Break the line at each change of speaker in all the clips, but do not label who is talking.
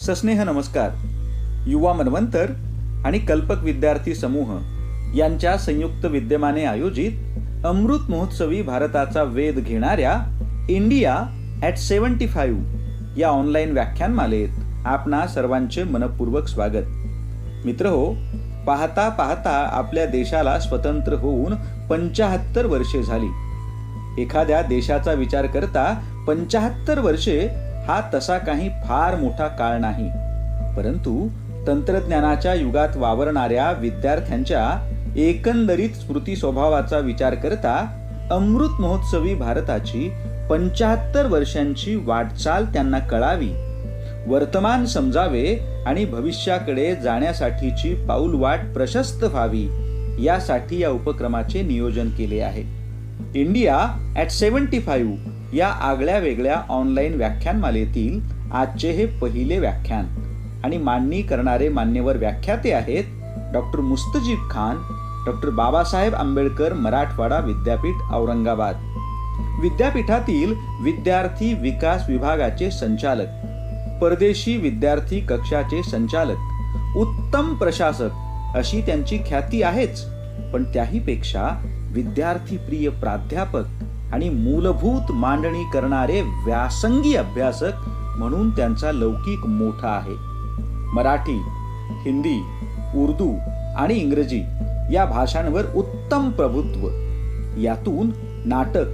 सस्नेह नमस्कार. युवा मनवंतर आणि कल्पक विद्यार्थी समूह यांच्या संयुक्त विद्यमाने आयोजित अमृत महोत्सवी भारताचा वेध घेणाऱ्या इंडिया ॲट 75 या ऑनलाईन व्याख्यानमालेत आपणा सर्वांचे मनपूर्वक स्वागत. मित्रहो, पाहता पाहता आपल्या देशाला स्वतंत्र होऊन 75 वर्षे झाली. एखाद्या देशाचा विचार करता 75 वर्षे हा तसा काही फार मोठा काळ नाही, परंतु तंत्रज्ञानाच्या युगात वावरणाऱ्या विद्यार्थ्यांच्या एकंदरीत स्मृती स्वभावाचा विचार करता अमृत महोत्सवी भारताची 75 वर्षांची वाटचाल त्यांना कळावी, वर्तमान समजावे आणि भविष्याकडे जाण्यासाठीची पाऊलवाट प्रशस्त व्हावी, यासाठी या उपक्रमाचे नियोजन केले आहे. इंडिया ॲट 75 या आगळ्या वेगळ्या ऑनलाईन व्याख्यानमालेतील आजचे हे पहिले व्याख्यान आणि मांडणी करणारे मान्यवर व्याख्याते आहेत डॉक्टर मुस्तजीब खान, डॉक्टर बाबासाहेब आंबेडकर मराठवाडा विद्यापीठ औरंगाबाद, विद्यापीठातील विद्यार्थी विकास विभागाचे संचालक, परदेशी विद्यार्थी कक्षाचे संचालक, उत्तम प्रशासक अशी त्यांची ख्याती आहेच, पण त्याहीपेक्षा विद्यार्थी प्रिय प्राध्यापक आणि मूलभूत मांडणी करणारे व्यासंगी अभ्यासक म्हणून त्यांचा लौकिक मोठा आहे. मराठी, हिंदी, उर्दू आणि इंग्रजी या भाषांवर उत्तम प्रभुत्व, यातून नाटक,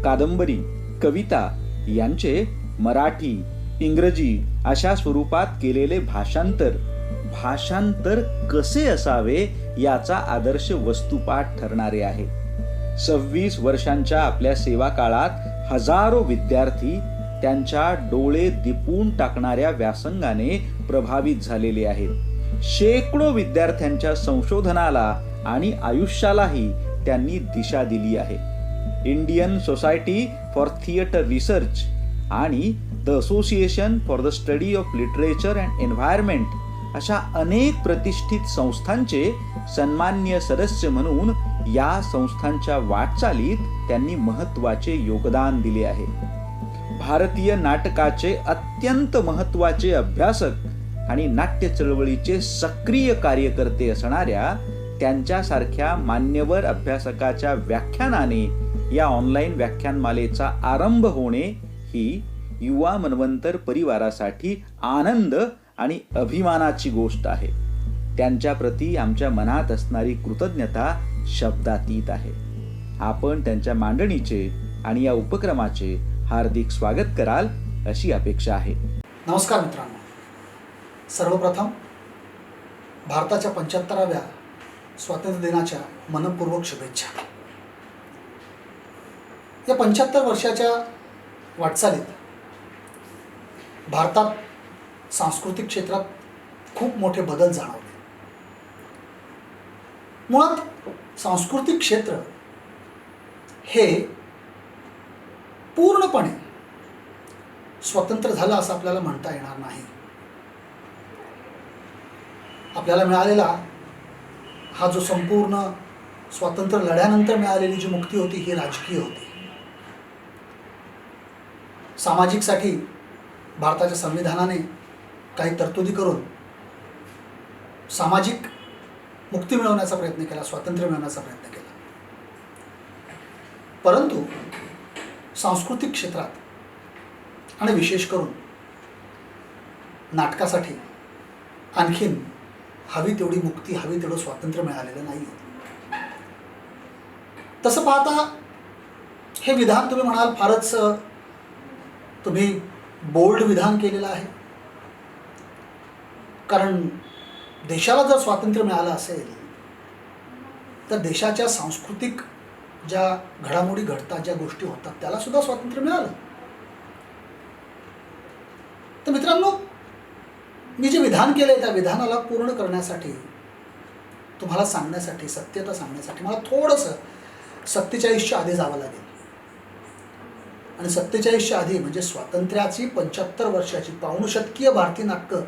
कादंबरी, कविता यांचे मराठी, इंग्रजी अशा स्वरूपात केलेले भाषांतर कसे असावे याचा आदर्श वस्तुपाठ ठरणारे आहे. 26 वर्षांच्या आपल्या सेवा काळात हजारो विद्यार्थी त्यांच्या डोळे दिपवून टाकणाऱ्या व्यासंगाने प्रभावित झालेले आहेत. शेकडो विद्यार्थ्यांच्या संशोधनाला आणि आयुष्यालाही त्यांनी दिशा दिली आहे. Indian society for theatre research आणि the association for the study of literature and environment अशा अनेक प्रतिष्ठित संस्थांचे सन्माननीय सदस्य म्हणून या संस्थांच्या वाटचालीत त्यांनी महत्त्वाचे योगदान दिले आहे. भारतीय नाटकाचे अत्यंत महत्त्वाचे अभ्यासक आणि नाट्य चळवळीचे सक्रिय कार्यकर्ते असणाऱ्या त्यांच्यासारख्या मान्यवर अभ्यासकाच्या व्याख्यानाने या ऑनलाईन व्याख्यानमालेचा आरंभ होणे ही युवा मनवंतर परिवारासाठी आनंद आणि अभिमानाची गोष्ट आहे. त्यांच्या प्रती आमच्या मनात असणारी कृतज्ञता शब्दातीत आहे. आपण त्यांच्या मांडणीचे आणि या उपक्रमाचे हार्दिक स्वागत कराल अशी अपेक्षा आहे.
नमस्कार मित्रांनो, सर्वप्रथम भारताच्या 75व्या स्वातंत्र्य दिनाच्या मनपूर्वक शुभेच्छा. या 75 वर्षाच्या वाटचालीत भारतात सांस्कृतिक क्षेत्रात खूप मोठे बदल जाणवले. मुळात सांस्कृतिक क्षेत्र हे पूर्णपणे स्वतंत्र झालं असं आपल्याला म्हणता येणार नाही. आपल्याला मिळालेला हा जो संपूर्ण स्वातंत्र्य लढ्यानंतर मिळालेली जी मुक्ती होती ही राजकीय होती. सामाजिकसाठी भारताच्या संविधानाने काही तरतुदी करून सामाजिक मुक्ती मिळवण्याचा प्रयत्न केला, स्वातंत्र्य मिळवण्याचा प्रयत्न केला. परंतु सांस्कृतिक क्षेत्रात आणि विशेष करून नाटकासाठी आणखीन हवी तेवढी मुक्ती, हवी तेवढं स्वातंत्र्य मिळालेलं नाही. तसं पाहता हे विधान तुम्ही म्हणाल फारच तुम्ही बोल्ड विधान केलेलं आहे. कारण देशाला जर स्वातंत्र्य मिळालं असेल तर देशाच्या सांस्कृतिक ज्या घडामोडी घडतात, ज्या गोष्टी होतात, त्याला सुद्धा स्वातंत्र्य मिळालं. तर मित्रांनो, मी जे विधान केलंय त्या विधानाला पूर्ण करण्यासाठी, तुम्हाला सांगण्यासाठी, सत्यता सांगण्यासाठी मला थोडंसं 47च्या आधी जावं लागेल. आणि 47च्या आधी म्हणजे स्वातंत्र्याची 75 वर्षाची पाऊणशतकीय भारतीय नाटकं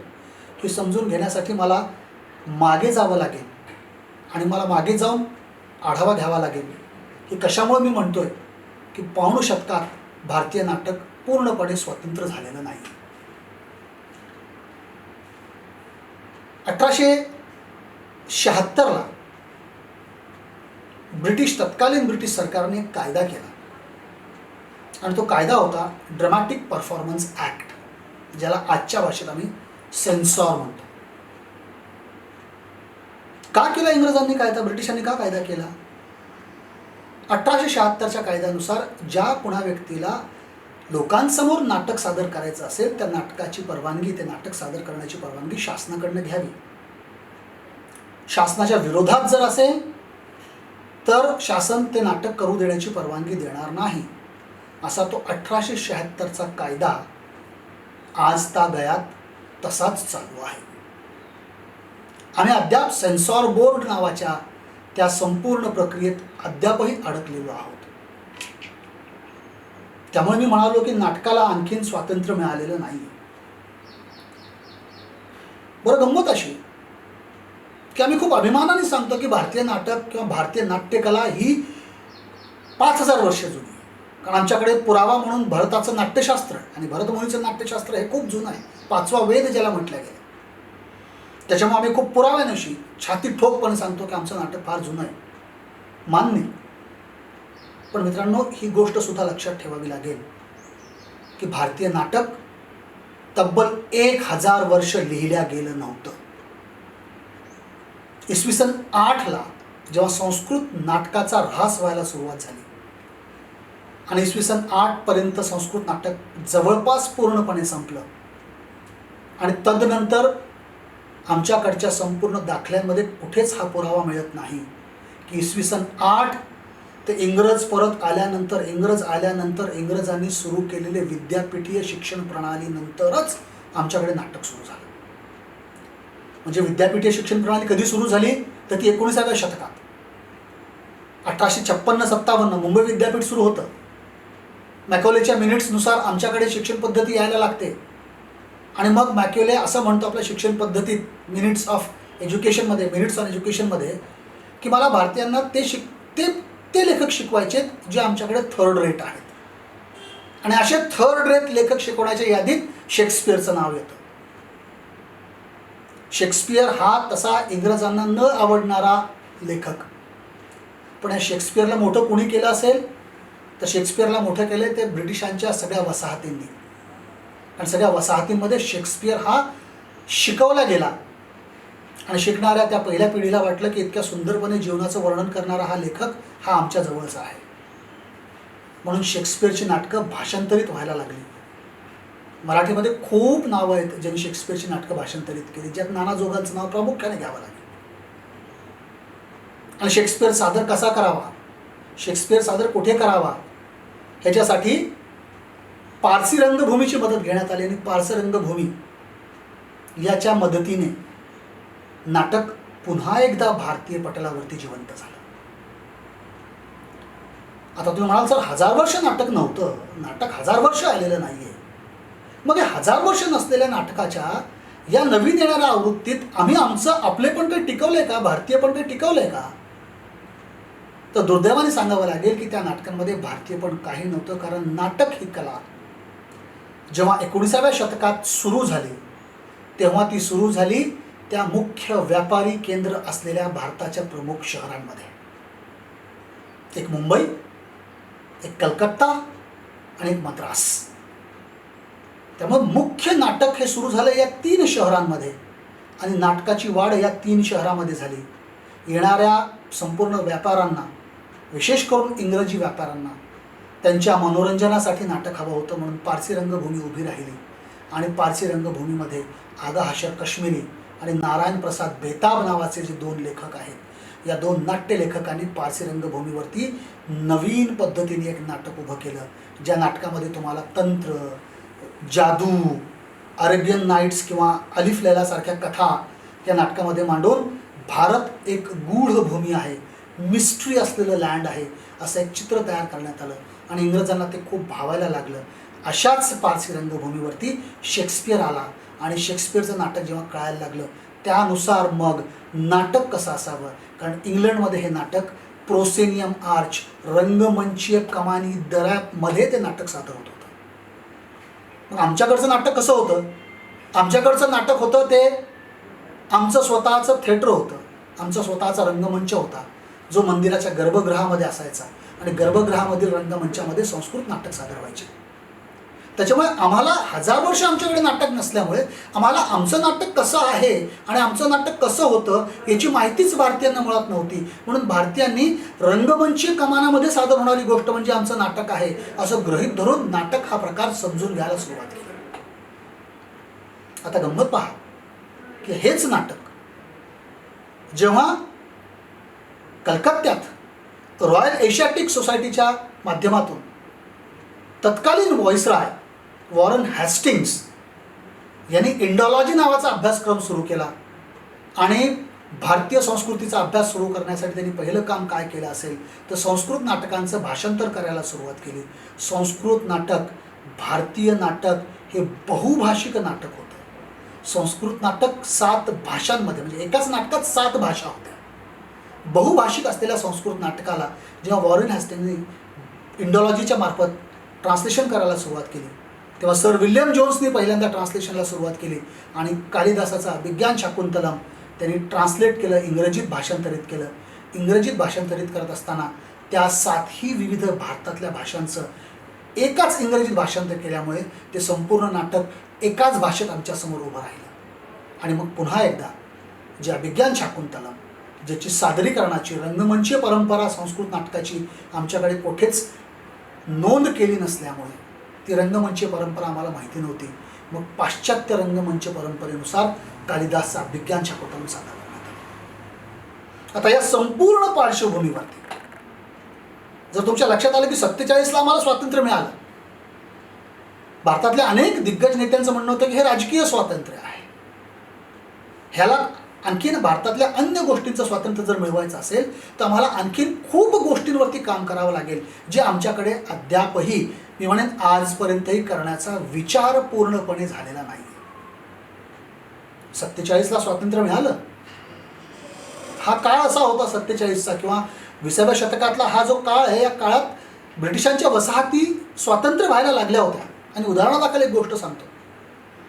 हे समजून घेण्यासाठी मला मागे जावं लागेल. आणि मला मागे जाऊन आढावा घ्यावा लागेल की कशामुळे मी म्हणतोय की पाऊण शतकात भारतीय नाटक पूर्णपणे स्वतंत्र झालेलं नाही. 1876ला तत्कालीन ब्रिटिश सरकारने एक कायदा केला आणि तो कायदा होता ड्रामॅटिक परफॉर्मन्स ॲक्ट, ज्याला आजच्या भाषेत आम्ही सेन्सॉर म्हणतो. का केला इंग्रजांनी कायदा, ब्रिटिशांनी का कायदा केला? 1876च्या कायद्यानुसार ज्या कुणा व्यक्तीला लोकांसमोर नाटक सादर करायचं असेल त्या नाटकाची परवानगी, ते नाटक सादर करण्याची परवानगी शासनाकडनं घ्यावी. शासनाच्या विरोधात जर असेल तर शासन ते नाटक करू देण्याची परवानगी देणार नाही. असा तो 1876चा कायदा आज तागयात तसाच चालू आहे. आम्ही अद्याप सेन्सॉर बोर्ड नावाच्या त्या संपूर्ण प्रक्रियेत अद्यापही अडकलेलो आहोत. त्यामुळे मी म्हणालो की नाटकाला आणखीन स्वातंत्र्य मिळालेलं नाही. बरं, गंमत अशी की आम्ही खूप अभिमानाने सांगतो की भारतीय नाटक किंवा भारतीय नाट्यकला ही 5000 वर्ष जुनी आहे. कारण आमच्याकडे पुरावा म्हणून भरताचं नाट्यशास्त्र आणि भरतमुनीचं नाट्यशास्त्र हे खूप जुनं आहे. 5वा वेद ज्याला म्हटलं गेलं. त्याच्यामुळे आम्ही खूप पुराव्यानिशी छाती ठोकपणे सांगतो की आमचं नाटक फार जुनं आहे. मान्य. पण मित्रांनो, ही गोष्ट सुद्धा लक्षात ठेवावी लागेल की भारतीय नाटक तब्बल 1000 वर्ष लिहिल्या गेलं नव्हतं. इसवी सन 8ला जेव्हा संस्कृत नाटकाचा ऱ्हास व्हायला सुरुवात झाली आणि इसवी सन 8 पर्यंत संस्कृत नाटक जवळपास पूर्णपणे संपलं आणि तदनंतर आमच्याकडच्या संपूर्ण दाखल्यांमध्ये कुठेच हा पुरावा मिळत नाही की इसवी सन 8 ते इंग्रज परत आल्यानंतर, इंग्रजांनी सुरू केलेले विद्यापीठीय शिक्षण प्रणालीनंतरच आमच्याकडे नाटक सुरू झालं. म्हणजे विद्यापीठीय शिक्षण प्रणाली कधी सुरू झाली तर ती 19व्या शतकात. 1856-57 मुंबई विद्यापीठ सुरू होतं. मॅकॉलेच्या मिनिट्सनुसार आमच्याकडे शिक्षण पद्धती यायला लागते आणि मग मॅकॉले असं म्हणतो आपल्या शिक्षण पद्धतीत मिनिट्स ऑन एज्युकेशनमध्ये की मला भारतीयांना ते लेखक शिकवायचे जे आमच्याकडे थर्ड रेट आहेत. आणि असे थर्ड रेट लेखक शिकवण्याच्या यादीत शेक्सपियरचं नाव येतं. शेक्सपियर हा तसा इंग्रजांना न आवडणारा लेखक, पण या शेक्सपियरला मोठं कोणी केलं असेल तर शेक्सपियरला मोठं केलं ते ब्रिटिशांच्या सगळ्या वसाहतींनी. आणि सगळ्या वसाहतींमध्ये शेक्सपियर हा शिकवला गेला आणि शिकणाऱ्या त्या पहिल्या पिढीला वाटलं की इतक्या सुंदरपणे जीवनाचं वर्णन करणारा हा लेखक हा आमच्या जवळचा आहे. म्हणून शेक्सपियरची नाटकं भाषांतरित व्हायला लागली. मराठीमध्ये खूप नावं आहेत ज्यांनी शेक्सपियरची नाटकं भाषांतरित केली, ज्यात नाना जोगांचं नाव प्रामुख्याने घ्यावं लागेल. आणि शेक्सपियर सादर कसा करावा, शेक्सपियर सादर कुठे करावा, ह्याच्यासाठी पारसी रंगभूमीची मदत घेण्यात आली आणि पारसी रंगभूमी याच्या मदतीने नाटक पुन्हा एकदा भारतीय पटलावरती जिवंत झालं. आता तुम्ही म्हणाल सर 1000 वर्ष नाटक नव्हतं, नाटक 1000 वर्ष आलेलं नाहीये. मग हे 1000 वर्ष नसलेल्या नाटकाच्या या नवीन येणाऱ्या आवृत्तीत आम्ही आमचं आपलेपण काही टिकवलंय का, भारतीयपण काही टिकवलंय का? तर दुर्दैवाने सांगावं लागेल की त्या नाटकांमध्ये भारतीयपण काही नव्हतं. कारण नाटक ही कला जेव्हा 19व्या शतकात सुरू झाली तेव्हा ती सुरू झाली त्या मुख्य व्यापारी केंद्र असलेल्या भारताच्या प्रमुख शहरांमध्ये. एक मुंबई, एक कलकत्ता आणि एक मद्रास. त्यामुळे मुख्य नाटक हे सुरू झालं या 3 शहरांमध्ये आणि नाटकाची वाढ या 3 शहरामध्ये झाली. येणाऱ्या संपूर्ण व्यापाऱ्यांना, विशेष करून इंग्रजी व्यापाऱ्यांना, त्यांच्या मनोरंजनासाठी नाटक हवं होतं म्हणून पारसी रंगभूमी उभी राहिली. आणि पारसी रंगभूमीमध्ये आगा हशर काश्मीरी आणि नारायण प्रसाद बेताब नावाचे जे 2 लेखक आहेत, या 2 नाट्य लेखकांनी पारसी रंगभूमीवरती नवीन पद्धतीने एक नाटक उभं केलं. ज्या नाटकामध्ये तुम्हाला तंत्र, जादू, अरेबियन नाईट्स किंवा अलिफ लैलासारख्या कथा या नाटकामध्ये मांडून भारत एक गूढ भूमी आहे, मिस्ट्री असलेलं लँड आहे, असं एक चित्र तयार करण्यात आलं आणि इंग्रजांना ते खूप भावायला लागलं. अशाच पारसी रंगभूमीवरती शेक्सपियर आला आणि शेक्सपियरचं नाटक जेव्हा कळायला लागलं त्यानुसार मग नाटक कसं असावं, कारण इंग्लंडमध्ये हे नाटक प्रोसेनियम आर्च, रंगमंचीय कमानी दऱ्यामध्ये ते नाटक सादर होत होतं. मग आमच्याकडचं नाटक कसं होतं? आमच्याकडचं नाटक होतं ते आमचं स्वतःचं थिएटर होतं, आमचा स्वतःचा रंगमंच होता जो मंदिराच्या गर्भगृहामध्ये असायचा आणि गर्भगृहामधील रंगमंचामध्ये संस्कृत नाटक सादर व्हायचे. त्याच्यामुळे आम्हाला 1000 वर्ष आमच्याकडे नाटक नसल्यामुळे आम्हाला आमचं नाटक कसं आहे आणि आमचं नाटक कसं होतं याची माहितीच भारतीयांना मुळात नव्हती. म्हणून भारतीयांनी रंगमंची कमानामध्ये सादर होणारी गोष्ट म्हणजे आमचं नाटक आहे असं गृहीत धरून नाटक हा प्रकार समजून घ्यायला सुरुवात केली. आता गंमत पहा की हेच नाटक जेव्हा कलकत्त्यात रॉयल एशियाटिक सोसायटीच्या माध्यमातून तत्कालीन व्हॉइसरॉय वॉरन हॅस्टिंग्स यांनी इंडॉलॉजी नावाचा अभ्यासक्रम सुरू केला आणि भारतीय संस्कृतीचा अभ्यास सुरू करण्यासाठी त्यांनी पहिलं काम काय केलं असेल तर संस्कृत नाटकांचं भाषांतर करायला सुरुवात केली. संस्कृत नाटक, भारतीय नाटक हे बहुभाषिक नाटक होतं. संस्कृत नाटक 7 भाषांमध्ये म्हणजे एकाच नाटकात 7 भाषा होत्या. बहुभाषिक असलेल्या संस्कृत नाटकाला जेव्हा वॉरन हॅस्टिंग्सनी इंडॉलॉजीच्या मार्फत ट्रान्सलेशन करायला सुरुवात केली तेव्हा सर विल्यम जोन्सनी पहिल्यांदा ट्रान्सलेशनला सुरुवात केली आणि कालिदासाचा अभिज्ञान शाकुंतलम त्यांनी ट्रान्सलेट केलं, इंग्रजीत भाषांतरित केलं. इंग्रजीत भाषांतरित करत असताना त्या 7ही विविध भारतातल्या भाषांचं एकाच इंग्रजीत भाषांतर केल्यामुळे ते संपूर्ण नाटक एकाच भाषेत आमच्यासमोर उभं राहिलं. आणि मग पुन्हा एकदा जे अभिज्ञान शाकुंतलम ज्याची सादरीकरणाची रंगमंचीय परंपरा संस्कृत नाटकाची आमच्याकडे कुठेच नोंद केली नसल्यामुळे ती रंगमंचीय परंपरा आम्हाला माहिती नव्हती. मग पाश्चात्य रंगमंच परंपरेनुसार कालिदासचा अभिज्ञान शाकुंतलम सादर करण्यात आला. आता या संपूर्ण पार्श्वभूमीवरती जर तुमच्या लक्षात आलं की 47ला आम्हाला स्वातंत्र्य मिळालं, भारतातल्या अनेक दिग्गज नेत्यांचं म्हणणं होतं की हे राजकीय स्वातंत्र्य आहे, ह्याला आणखीन भारतातल्या अन्य गोष्टींचं स्वातंत्र्य जर मिळवायचं असेल तर आम्हाला आणखीन खूप गोष्टींवरती काम करावं लागेल जे आमच्याकडे अद्यापही मी म्हणेन आजपर्यंतही करण्याचा विचार पूर्णपणे झालेला नाही. 47ला स्वातंत्र्य मिळालं, हा काळ असा होता 47चा किंवा 20व्या शतकातला हा जो काळ आहे, या काळात ब्रिटिशांच्या वसाहती स्वातंत्र्य व्हायला लागल्या होत्या. आणि उदाहरणादाखल एक गोष्ट सांगतो,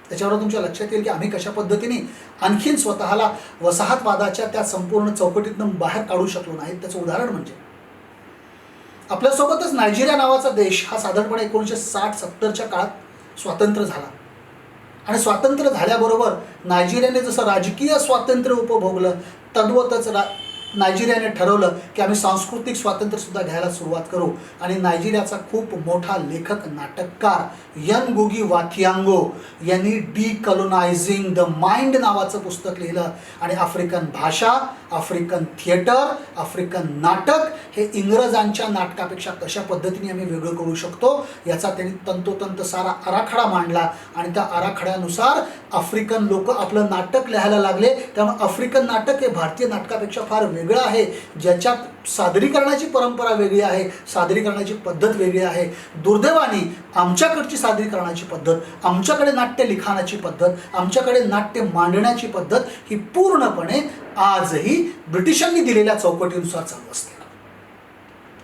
त्याच्यावर तुमच्या लक्षात येईल की आम्ही कशा पद्धतीने आणखीन स्वतःला वसाहतवादाच्या त्या संपूर्ण चौकटीतून बाहेर काढू शकलो नाही. त्याचं उदाहरण म्हणजे आपल्यासोबतच नायजेरिया नावाचा देश हा साधारणपणे 1960-70च्या काळात स्वतंत्र झाला आणि स्वातंत्र्य झाल्याबरोबर नायजेरियाने जसं राजकीय स्वातंत्र्य उपभोगलं तद्वतच नायजेरियाने ठरवलं की आम्ही सांस्कृतिक स्वातंत्र्यसुद्धा घ्यायला सुरुवात करू. आणि नायजेरियाचा खूप मोठा लेखक नाटककार यनगुगी वाथियांगो यांनी डिकॉलोनायझिंग द माइंड नावाचं पुस्तक लिहिलं आणि आफ्रिकन भाषा, आफ्रिकन थिएटर, आफ्रिकन नाटक हे इंग्रजांच्या नाटकापेक्षा कशा पद्धतीने आम्ही वेगळं करू शकतो याचा त्यांनी तंतोतंत सारा आराखडा मांडला. आणि त्या आराखड्यानुसार आफ्रिकन लोक आपलं नाटक लिहायला लागले. त्यामुळे आफ्रिकन नाटक हे भारतीय नाटकापेक्षा फार वेगळं आहे, ज्याच्यात सादरीकरणाची परंपरा वेगळी आहे, सादरीकरणाची पद्धत वेगळी आहे. दुर्दैवाने आमच्याकडची सादरीकरणाची पद्धत, आमच्याकडे नाट्य लिखाणाची पद्धत, आमच्याकडे नाट्य मांडण्याची पद्धत ही पूर्णपणे आजही ब्रिटिशांनी दिलेल्या चौकटीनुसार चालू असते.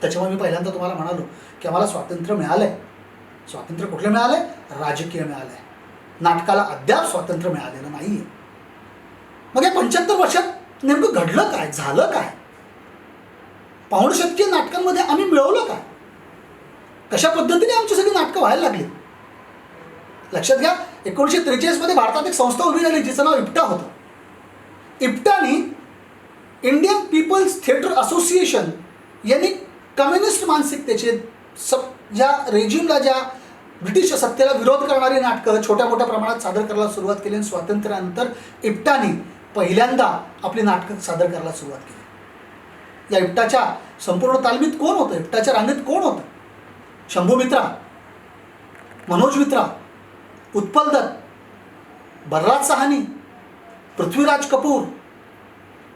त्याच्यामुळे मी पहिल्यांदा तुम्हाला म्हणालो की आम्हाला स्वातंत्र्य मिळालंय. स्वातंत्र्य कुठलं मिळालंय? राजकीय मिळालंय. नाटकाला अद्याप स्वातंत्र्य मिळालेलं नाहीये. मग या 75 वर्षात नेमकं घडलं काय, झालं काय? पाऊणशतकीय नाटकांमध्ये आम्ही मिळवलं काय? कशा पद्धतीने आमची सगळी नाटकं व्हायला लागली? लक्षात घ्या, 1943 मध्ये भारतात एक संस्था उभी झाली जिचं नाव इप्टा होतं. इप्टानी इंडियन पीपल्स थिएटर असोसिएशन यांनी कम्युनिस्ट मानसिकतेचे ज्या रेजिमला, ज्या ब्रिटिश सत्तेला विरोध करणारी नाटकं छोट्या मोठ्या प्रमाणात सादर करायला सुरुवात केली. आणि स्वातंत्र्यानंतर इप्टानी पहिल्यांदा आपली नाटकं सादर करायला सुरुवात केली. या इप्टाच्या संपूर्ण तालमीत कोण होतं? इप्टाच्या रांगेत कोण होतं? शंभू मित्रा, मनोज मित्रा, उत्पल दत्त, बलराज साहनी, पृथ्वीराज कपूर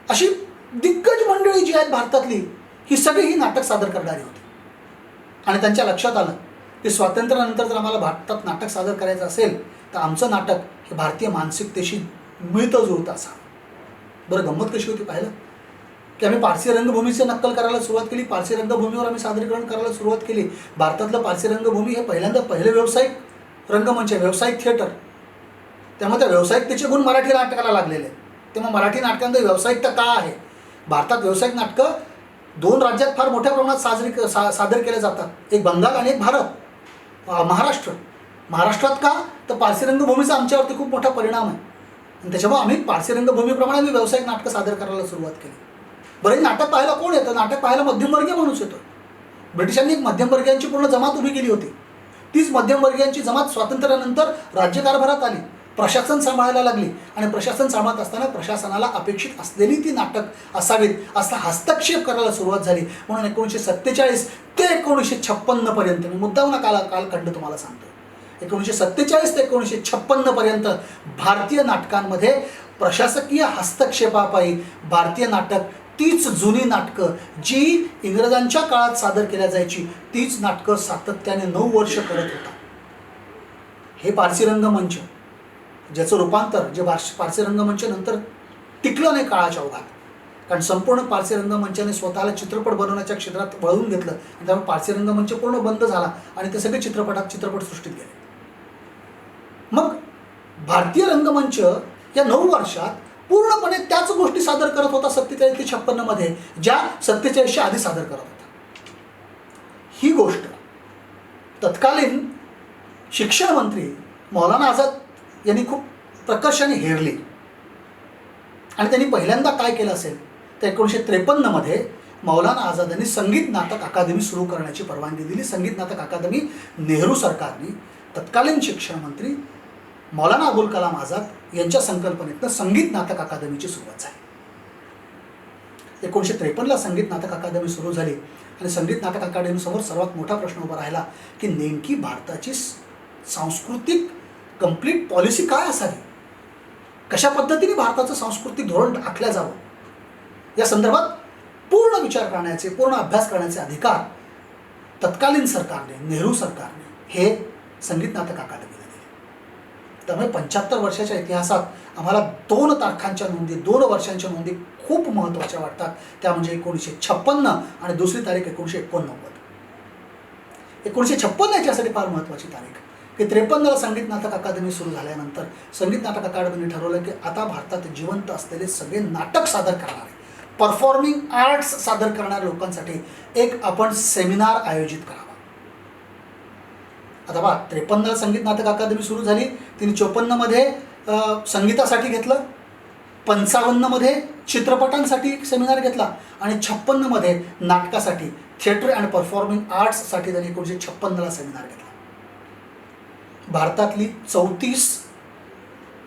अशी दिग्गज मंडळी जी आहेत भारतातली ही सगळी ही नाटक सादर करणारी होती. आणि त्यांच्या लक्षात आलं की स्वातंत्र्यानंतर जर आम्हाला भारतात नाटक सादर करायचं असेल तर आमचं नाटक हे भारतीय मानसिकतेशी मिळतं जुळतं असावं. बरं, गंमत कशी होती पाहिलं की आम्ही पारसी रंगभूमीची नक्कल करायला सुरुवात केली. पारसी रंगभूमीवर आम्ही सादरीकरण करायला सुरुवात केली. भारतातलं पारसी रंगभूमी हे पहिलं व्यावसायिक रंगमंच आहे, व्यावसायिक थिएटर. त्यामुळे त्या व्यावसायिकतेचे गुण मराठी नाटकाला लागलेले आहेत. तेव्हा मराठी नाटकांमध्ये व्यावसायिकता का आहे? भारतात व्यावसायिक नाटकं 2 राज्यात फार मोठ्या प्रमाणात सादर केले जातात, एक बंगाल आणि एक महाराष्ट्र. महाराष्ट्रात का? तर पारसी रंगभूमीचा आमच्यावरती खूप मोठा परिणाम आहे आणि त्याच्यामुळे आम्ही पारसी रंगभूमीप्रमाणे आम्ही व्यावसायिक नाटकं सादर करायला सुरुवात केली. बरं, नाटक पाहायला कोण येतं? नाटक पाहायला मध्यमवर्गीय माणूस येतो. ब्रिटिशांनी एक मध्यमवर्गीयांची पूर्ण जमात उभी केली होती. तीच मध्यमवर्गीयांची जमात स्वातंत्र्यानंतर राज्यकारभारात आली, प्रशासन सांभाळायला लागली आणि प्रशासन सांभाळत असताना प्रशासनाला अपेक्षित असलेली ती नाटक असावीत असा हस्तक्षेप करायला सुरुवात झाली. म्हणून 1947 ते 1956 पर्यंत, मी मुद्दाम कालखंड तुम्हाला सांगतो, 1947 ते 1956 पर्यंत भारतीय नाटकांमध्ये प्रशासकीय हस्तक्षेपापायी भारतीय नाटक, तीच जुनी नाटकं जी इंग्रजांच्या काळात सादर केल्या जायची, तीच नाटकं सातत्याने 9 वर्ष करत होता. हे पारसी रंगमंच, ज्याचं रूपांतर जे पारसी रंगमंच नंतर टिकलं नाही काळाच्या ओघात, कारण संपूर्ण पारसी रंगमंचाने स्वतःला चित्रपट बनवण्याच्या क्षेत्रात वळवून घेतलं आणि त्यामुळे पारसी रंगमंच पूर्ण बंद झाला आणि ते सगळे चित्रपटसृष्टीत गेले. मग भारतीय रंगमंच या 9 वर्षात पूर्णपणे त्याच गोष्टी सादर करत होता 47 ते 56 मध्ये, ज्या 47च्या आधी सादर करत होता. ही गोष्ट तत्कालीन शिक्षण मंत्री मौलाना आझाद यांनी खूप प्रकर्षाने हेरली आणि त्यांनी पहिल्यांदा काय केलं असेल तर 1953 मध्ये मौलाना आझाद यांनी संगीत नाटक अकादमी सुरू करण्याची परवानगी दिली. संगीत नाटक अकादमी नेहरू सरकारने, तत्कालीन शिक्षण मंत्री मौलाना अबुल कलाम आझाद यांच्या संकल्पनेतनं संगीत नाटक अकादमीची सुरुवात झाली. 1953ला संगीत नाटक अकादमी सुरू झाली आणि संगीत नाटक अकादमीसमोर सर्वात मोठा प्रश्न उभा राहिला की नेमकी भारताची सांस्कृतिक कंप्लीट पॉलिसी काय असावी, कशा पद्धतीने भारताचं सांस्कृतिक धोरण आखलं जावं, या संदर्भात पूर्ण विचार करण्याचे, पूर्ण अभ्यास करण्याचे अधिकार तत्कालीन सरकारने, नेहरू सरकारने हे संगीत नाटक अकादमीला दिले. त्यामुळे 75 वर्षाच्या इतिहासात आम्हाला 2 तारखांच्या नोंदी, 2 वर्षांच्या नोंदी खूप महत्त्वाच्या वाटतात. त्या म्हणजे 1956 आणि दुसरी तारीख 1989. 1956 याच्यासाठी फार महत्त्वाची तारीख की 53ला संगीत नाटक अकादमी सुरू झाल्यानंतर संगीत नाटक अकादमीने ठरवलं की आता भारतात जिवंत असलेले सगळे नाटक सादर करणारे, परफॉर्मिंग आर्ट्स सादर करणाऱ्या लोकांसाठी एक आपण सेमिनार आयोजित करावा. आता बा 53ला संगीत नाटक अकादमी सुरू झाली, तिने 54 मध्ये संगीतासाठी घेतलं, 55 मध्ये चित्रपटांसाठी एक सेमिनार घेतला आणि 56 मध्ये नाटकासाठी, थिएटर अँड परफॉर्मिंग आर्ट्ससाठी त्यांनी 1956ला सेमिनार घेतला. भारतातली 34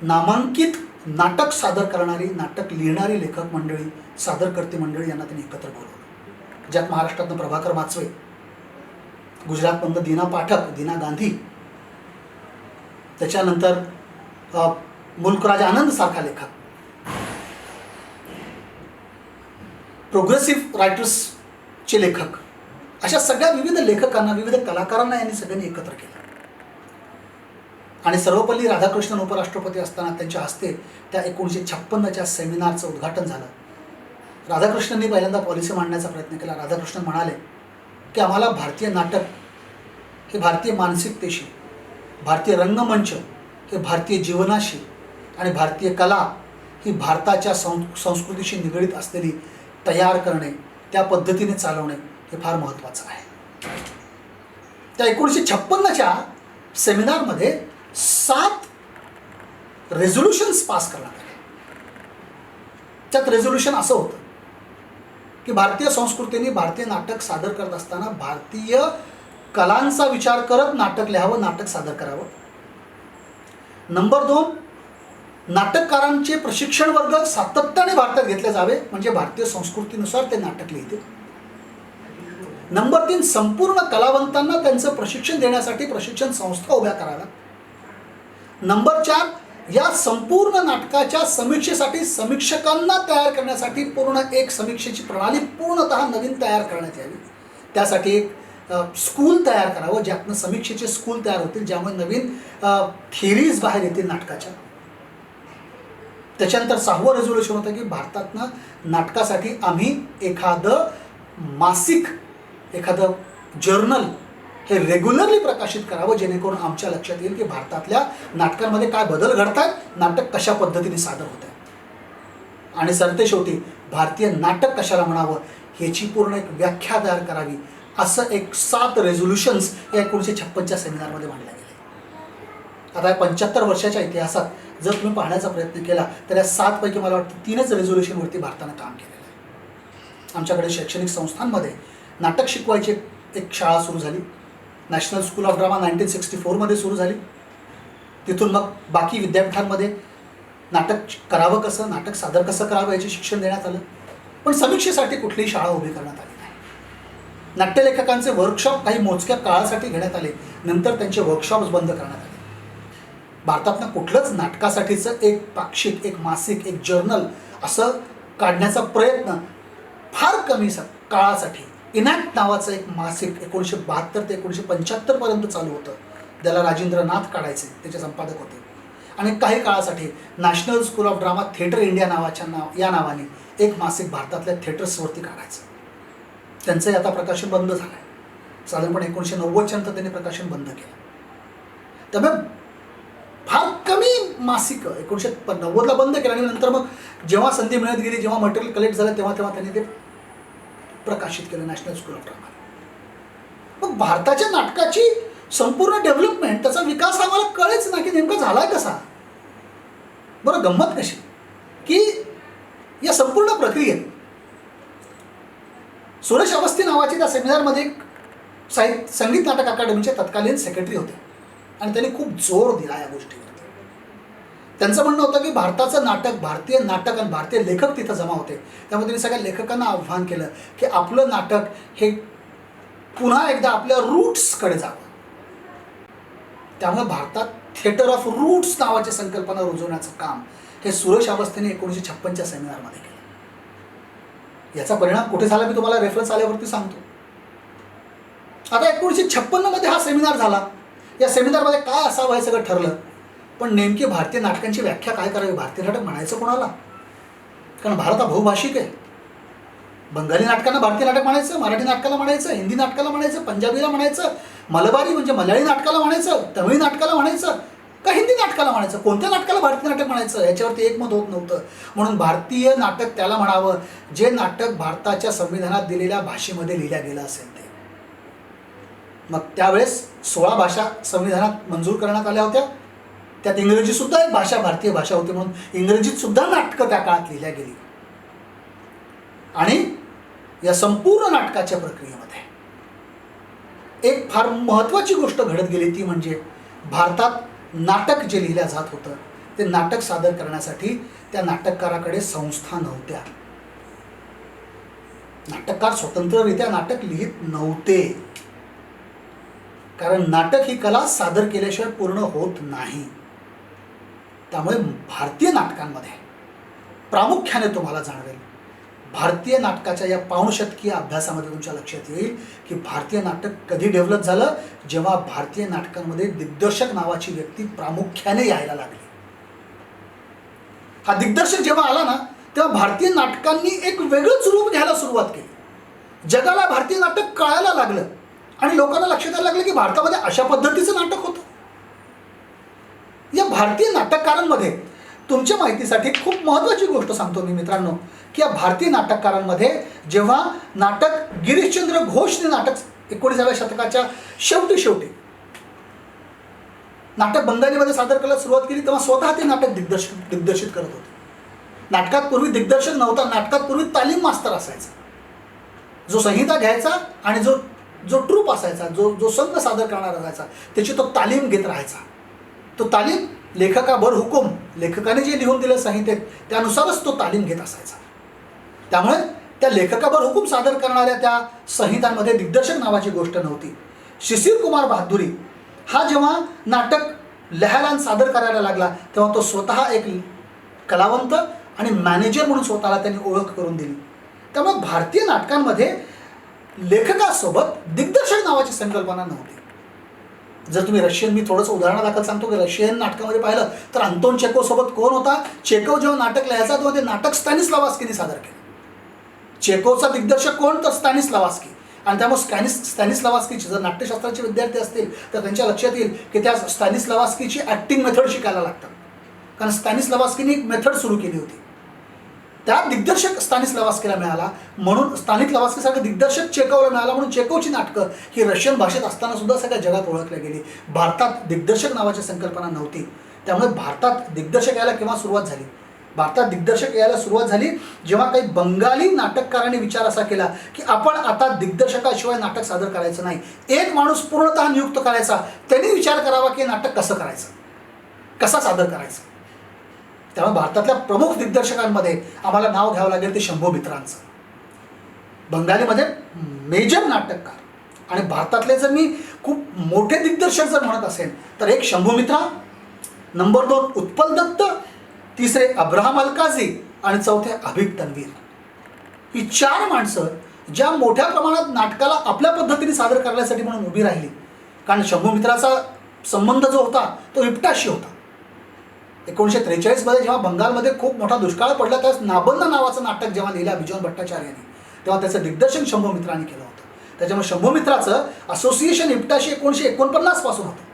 नामांकित नाटक सादर करणारी, नाटक लिहिणारी लेखक मंडळी, सादरकर्ते मंडळी यांना त्यांनी एकत्र बोलवलं, ज्यात महाराष्ट्रातनं प्रभाकर माचवे, गुजरातमधनं दीना पाठक, दीना गांधी, त्याच्यानंतर मुल्कराज आनंद सारखा लेखक, प्रोग्रेसिव्ह रायटर्सचे लेखक, अशा सगळ्या विविध लेखकांना, विविध कलाकारांना यांनी सगळ्यांनी एकत्र केलं. आणि सर्वपल्ली राधाकृष्णन उपराष्ट्रपती असताना त्यांच्या हस्ते त्या 1956च्या सेमिनारचं उद्घाटन झालं. राधाकृष्णननी पहिल्यांदा पॉलिसी मांडण्याचा प्रयत्न केला. राधाकृष्णन म्हणाले की आम्हाला भारतीय नाटक हे भारतीय मानसिकतेशी, भारतीय रंगमंच हे भारतीय जीवनाशी आणि भारतीय कला ही भारताच्या संस्कृतीशी निगडीत असलेली तयार करणे, त्या पद्धतीने चालवणे हे फार महत्त्वाचं आहे. त्या 1956च्या सेमिनारमध्ये 7 रेझोल्युशन्स पास करण्यात आले. त्यात रेझोल्युशन असं होतं की भारतीय संस्कृतीने भारतीय नाटक सादर करत असताना भारतीय कलांचा विचार करत नाटक लिहावं, नाटक सादर करावं. नंबर 2, नाटककारांचे प्रशिक्षण वर्ग सातत्याने भारतात घेतले जावे, म्हणजे भारतीय संस्कृतीनुसार ते नाटक लिहिते. नंबर 3, संपूर्ण कलावंतांना त्यांचं प्रशिक्षण देण्यासाठी प्रशिक्षण संस्था उभ्या कराव्या. नंबर 4, या संपूर्ण नाटकाच्या समीक्षेसाठी समीक्षकांना तयार करण्यासाठी पूर्ण एक समीक्षेची प्रणाली पूर्णतः नवीन तयार करण्यात यावी. त्यासाठी एक स्कूल तयार करावं, ज्यातनं समीक्षेचे स्कूल तयार होतील, ज्यामुळे नवीन थिअरीज बाहेर येतील नाटकाच्या. त्याच्यानंतर 6वं रेझोल्युशन होतं की भारतातनं नाटकासाठी आम्ही एखादं मासिक, एखादं जर्नल हे रेग्युलरली प्रकाशित करावं, जेणेकरून आमच्या लक्षात येईल की भारतातल्या नाटकांमध्ये काय बदल घडत आहेत, नाटक कशा पद्धतीने सादर होत आहे. आणि सरतेशेवटी भारतीय नाटक कशाला म्हणावं ह्याची पूर्ण एक व्याख्या तयार करावी, असं एक 7 रेझोल्युशन्स या 1956च्या सेमिनारमध्ये मांडल्या गेले. आता या 75 वर्षाच्या इतिहासात जर तुम्ही पाहण्याचा प्रयत्न केला तर या 7 पैकी मला वाटतं 3च रेझोल्युशनवरती भारतानं काम केलेलं आहे. आमच्याकडे शैक्षणिक संस्थांमध्ये नाटक शिकवायची एक शाळा सुरू झाली. नॅशनल स्कूल ऑफ ड्रामा 1964मध्ये सुरू झाली. तिथून मग बाकी विद्यापीठांमध्ये नाटक करावं कसं, नाटक सादर कसं करावं याचे शिक्षण देण्यात आलं. पण समीक्षेसाठी कुठलीही शाळा उभी करण्यात आली नाही. नाट्यलेखकांचे वर्कशॉप काही मोजक्या काळासाठी घेण्यात आले, नंतर त्यांचे वर्कशॉप्स बंद करण्यात आले. भारतातनं कुठलंच नाटकासाठीचं एक पाक्षिक, एक मासिक, एक जर्नल असं काढण्याचा प्रयत्न फार कमी काळासाठी इनॅक्ट नावाचं एक मासिक 1972 ते 1975 पर्यंत चालू होतं. त्याला राजेंद्र नाथ काढायचे, त्याचे संपादक होते. आणि काही काळासाठी national school of drama theatre India या नावाने एक मासिक भारतातल्या थिएटर्सवरती काढायचं. त्यांचंही आता प्रकाशन बंद झालं आहे. साधारणपणे 1990च्या नंतर त्यांनी प्रकाशन बंद केलं. त्यामुळे फार कमी मासिकं 1990ला बंद केलं आणि नंतर मग जेव्हा संधी मिळत गेली, जेव्हा मटेरियल कलेक्ट झालं तेव्हा त्यांनी ते प्रकाशित केलं नॅशनल स्कूल ऑफ ड्रामा. मग भारताच्या नाटकाची संपूर्ण डेव्हलपमेंट, त्याचा विकास आम्हाला कळेच ना की नेमका झालाय कसा. बरं, गंमत कशी की या संपूर्ण प्रक्रियेत सुरेश अवस्थी नावाचे त्या सेमिनारमध्ये एक संगीत नाटक अकादमीचे तत्कालीन सेक्रेटरी होते आणि त्यांनी खूप जोर दिला या गोष्टीवरती. त्यांचं म्हणणं होतं की भारताचं नाटक, भारतीय नाटक आणि भारतीय लेखक तिथं जमा होते. त्यामुळे त्यांनी सगळ्या लेखकांना आव्हान केलं की आपलं नाटक हे पुन्हा एकदा आपल्या रूट्सकडे जावं. त्यामुळे भारतात थिएटर ऑफ रूट्स नावाची संकल्पना रुजवण्याचं काम हे सुरेश अवस्थीने 1956च्या सेमिनारमध्ये केलं. याचा परिणाम कुठे झाला मी तुम्हाला रेफरन्स आल्यावरती सांगतो. आता 1956मध्ये हा सेमिनार झाला. या सेमिनारमध्ये काय असावं हे सगळं ठरलं. पण नेमकी भारतीय नाटकांची व्याख्या काय करावी, भारतीय नाटक म्हणायचं कोणाला? कारण भारत हा बहुभाषिक आहे. बंगाली नाटकांना भारतीय नाटक म्हणायचं, मराठी नाटकाला म्हणायचं, हिंदी नाटकाला म्हणायचं, पंजाबीला म्हणायचं, मलबारी म्हणजे मल्याळी नाटकाला म्हणायचं, तमिळ नाटकाला म्हणायचं का हिंदी नाटकाला म्हणायचं, कोणत्या नाटकाला भारतीय नाटक म्हणायचं याच्यावरती एकमत होत नव्हतं. म्हणून भारतीय नाटक त्याला म्हणावं जे नाटक भारताच्या संविधानात दिलेल्या भाषेमध्ये लिहिल्या गेलं असेल ते. मग त्यावेळेस 16 भाषा संविधानात मंजूर करण्यात आल्या होत्या. त्यात इंग्रजीसुद्धा एक भाषा, भारतीय भाषा होती, म्हणून इंग्रजीत सुद्धा नाटकं त्या काळात लिहिल्या गेली. आणि या संपूर्ण नाटकाच्या प्रक्रियेमध्ये एक फार महत्त्वाची गोष्ट घडत गेली, ती म्हणजे भारतात नाटक जे लिहिलं जात होतं ते नाटक सादर करण्यासाठी त्या नाटककाराकडे संस्था नव्हत्या. नाटककार स्वतंत्ररित्या नाटक लिहित नव्हते. कारण नाटक ही कला सादर केल्याशिवाय पूर्ण होत नाही. त्यामुळे भारतीय नाटकांमध्ये प्रामुख्याने तुम्हाला जाणवेल, भारतीय नाटकाच्या या पाऊणशतकीय अभ्यासामध्ये तुमच्या लक्षात येईल की भारतीय नाटक कधी डेव्हलप झालं, जेव्हा भारतीय नाटकांमध्ये दिग्दर्शक नावाची व्यक्ती प्रामुख्याने यायला लागली. हा दिग्दर्शक जेव्हा आला ना, तेव्हा भारतीय नाटकांनी एक वेगळंच रूप घ्यायला सुरुवात केली. जगाला भारतीय नाटक कळायला लागलं आणि लोकांना लक्षात यायला लागलं की भारतामध्ये अशा पद्धतीचं नाटक होतं. या भारतीय नाटककारांमध्ये तुमच्या माहितीसाठी खूप महत्त्वाची गोष्ट सांगतो मी मित्रांनो, की या भारतीय नाटककारांमध्ये जेव्हा नाटक गिरीशचंद्र घोषने नाटक 19व्या शतकाच्या शेवटी नाटक बंगालीमध्ये सादर करायला सुरुवात केली, तेव्हा स्वतः ते नाटक दिग्दर्शित करत होते. नाटकात पूर्वी दिग्दर्शक नव्हता. नाटकात पूर्वी तालीम मास्तर असायचा, जो संहिता घ्यायचा आणि जो ट्रूप असायचा, जो संघ सादर करणारा असायचा, त्याची तो तालीम घेत राहायचा. तो तालीम लेखकाबर हुकूम, लेखकाने जे लिहून दिलं संहितेत त्यानुसारच तो तालीम घेत असायचा. त्यामुळे त्या लेखकाबर हुकूम सादर करणाऱ्या त्या संहितांमध्ये दिग्दर्शक नावाची गोष्ट नव्हती. शिशिर कुमार बहादुरी हा जेव्हा नाटक लिहायला सादर करायला लागला, तेव्हा तो स्वतः एक कलावंत आणि मॅनेजर म्हणून स्वतःला त्यांनी ओळख करून दिली. त्यामुळे भारतीय नाटकांमध्ये लेखकासोबत दिग्दर्शक नावाची संकल्पना नव्हती. जर तुम्ही रशियन, मी थोडंसं उदाहरणादाखल सांगतो की रशियन नाटकामध्ये पाहिलं तर अंतोन चेकोसोबत कोण होता? चेकोव जेव्हा नाटक लिहायचा तेव्हा ते नाटक स्टॅनिस्लावास्कीने सादर केलं. चेकोवचा दिग्दर्शक कोण? तर स्टॅनिस्लावास्की. आणि त्यामुळे स्टॅनिस्लावास्कीचे जर नाट्यशास्त्राचे विद्यार्थी असतील तर त्यांच्या लक्षात येईल की त्या स्टॅनिस्लावास्कीची ॲक्टिंग मेथड शिकायला लागतात. कारण स्टॅनिस्लावास्कीने एक मेथड सुरू केली होती. त्या दिग्दर्शक स्तानिस्लावस्कीला मिळाला, म्हणून स्तानिस्लावस्कीसारखं दिग्दर्शक चेकोवला मिळाला, म्हणून चेकोवची नाटकं ही रशियन भाषेत असताना सुद्धा सगळ्या जगात ओळखल्या गेली. भारतात दिग्दर्शक नावाची संकल्पना नव्हती. त्यामुळे भारतात दिग्दर्शक यायला केव्हा सुरुवात झाली? भारतात दिग्दर्शक यायला सुरुवात झाली जेव्हा काही बंगाली नाटककारांनी विचार असा केला की आपण आता दिग्दर्शकाशिवाय नाटक सादर करायचं नाही, एक माणूस पूर्णतः नियुक्त करायचा, त्यांनी विचार करावा की नाटक कसं करायचं, कसा सादर करायचं. त्यामुळे भारतातल्या प्रमुख दिग्दर्शकांमध्ये आम्हाला नाव घ्यावं लागेल ते शंभू मित्रांचं. बंगालीमध्ये मेजर नाटककार आणि भारतातले जर मी खूप मोठे दिग्दर्शक जर म्हणत असेल तर एक शंभू मित्रा, नंबर 2 उत्पल दत्त, तिसरे अब्राहम अलकाजी आणि चौथे हबीब तन्वीर. ही 4 माणसं ज्या मोठ्या प्रमाणात नाटकाला आपल्या पद्धतीने सादर करण्यासाठी म्हणून उभी राहिली. कारण शंभू मित्राचा संबंध जो होता तो इप्टाशी होता. 1943 मध्ये जेव्हा बंगालमध्ये खूप मोठा दुष्काळ पडला त्यावेळेस नाबंद नावाचं नाटक जेव्हा लिहिलं बिजोन भट्टाचार्यांनी, तेव्हा त्याचं दिग्दर्शन शंभू मित्रांनी केलं होतं. त्याच्यामुळे शंभू मित्राचं असोसिएशन इप्टाशी 1949 पासून होतं.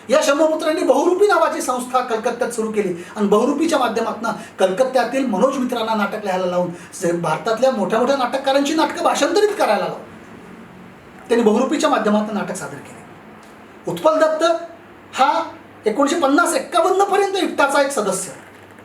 या शंभू मित्रांनी बहुरूपी नावाची संस्था कलकत्त्यात सुरू केली आणि बहुरूपीच्या माध्यमातून कलकत्त्यातील मनोज मित्रांना नाटक लिहायला लावून भारतातल्या मोठ्या मोठ्या नाटककारांची नाटकं भाषांतरित करायला लावून त्यांनी बहुरूपीच्या माध्यमातून नाटक सादर केले. उत्पल दत्त हा 1950-51 पर्यंत इप्टाचा एक सदस्य,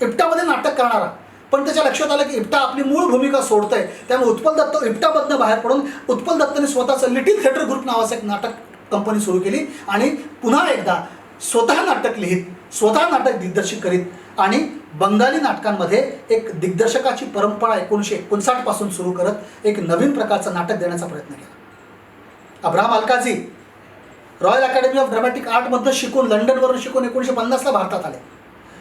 इप्टामध्ये नाटक करणारा, पण त्याच्या लक्षात आलं की इप्टा आपली मूळ भूमिका सोडतंय. त्यामुळे उत्पल दत्त इप्टामधनं बाहेर पडून उत्पल दत्तने स्वतःचं लिटिल थिएटर ग्रुप नावाचं एक नाटक कंपनी सुरू केली आणि पुन्हा एकदा स्वतः नाटक लिहित, स्वतः नाटक दिग्दर्शित करीत आणि बंगाली नाटकांमध्ये एक दिग्दर्शकाची परंपरा 1959 पासून सुरू करत एक नवीन प्रकारचं नाटक देण्याचा प्रयत्न केला. Abraham Alkazi royal academy of dramatic आर्टमधनं शिकून, लंडनवरून शिकून 1950ला भारतात आले.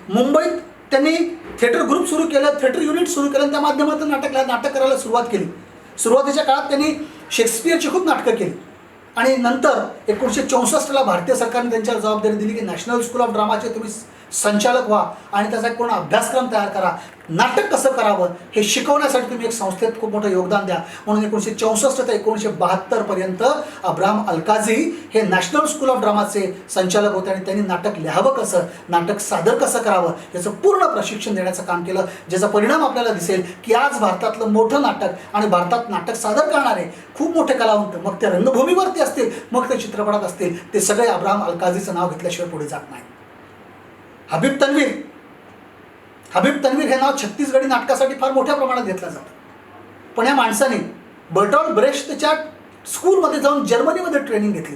मुंबईत त्यांनी थिएटर ग्रुप सुरू केलं, थिएटर युनिट सुरू केलं, त्या माध्यमातून नाटक करायला सुरुवात केली. सुरुवातीच्या काळात त्यांनी शेक्सपियरची खूप नाटकं केली आणि नंतर 1964ला भारतीय सरकारने त्यांच्यावर जबाबदारी दिली की नॅशनल स्कूल ऑफ ड्रामाचे तुम्ही संचालक व्हा आणि त्याचा एक पूर्ण अभ्यासक्रम तयार करा, नाटक कसं करावं हे शिकवण्यासाठी तुम्ही एक संस्थेत खूप मोठं योगदान द्या. म्हणून 1964 ते 1972 पर्यंत अब्राहम अलकाजी हे नॅशनल स्कूल ऑफ ड्रामाचे संचालक होते आणि त्यांनी नाटक लिहावं कसं, नाटक सादर कसं करावं याचं पूर्ण प्रशिक्षण देण्याचं काम केलं. ज्याचा परिणाम आपल्याला दिसेल की आज भारतातलं मोठं नाटक आणि भारतात नाटक सादर करणारे खूप मोठे कलावंत, मग ते रंगभूमीवरती असतील, मग ते चित्रपटात असतील, ते सगळे अब्राहम अलकाजीचं नाव घेतल्याशिवाय पुढे जात नाही. हबीब तन्वीर हे नाव छत्तीसगढी नाटकासाठी फार मोठ्या प्रमाणात घेतलं जातं. पण या माणसाने बर्टॉल्ट ब्रेश्टच्या स्कूलमध्ये जाऊन जर्मनीमध्ये ट्रेनिंग घेतली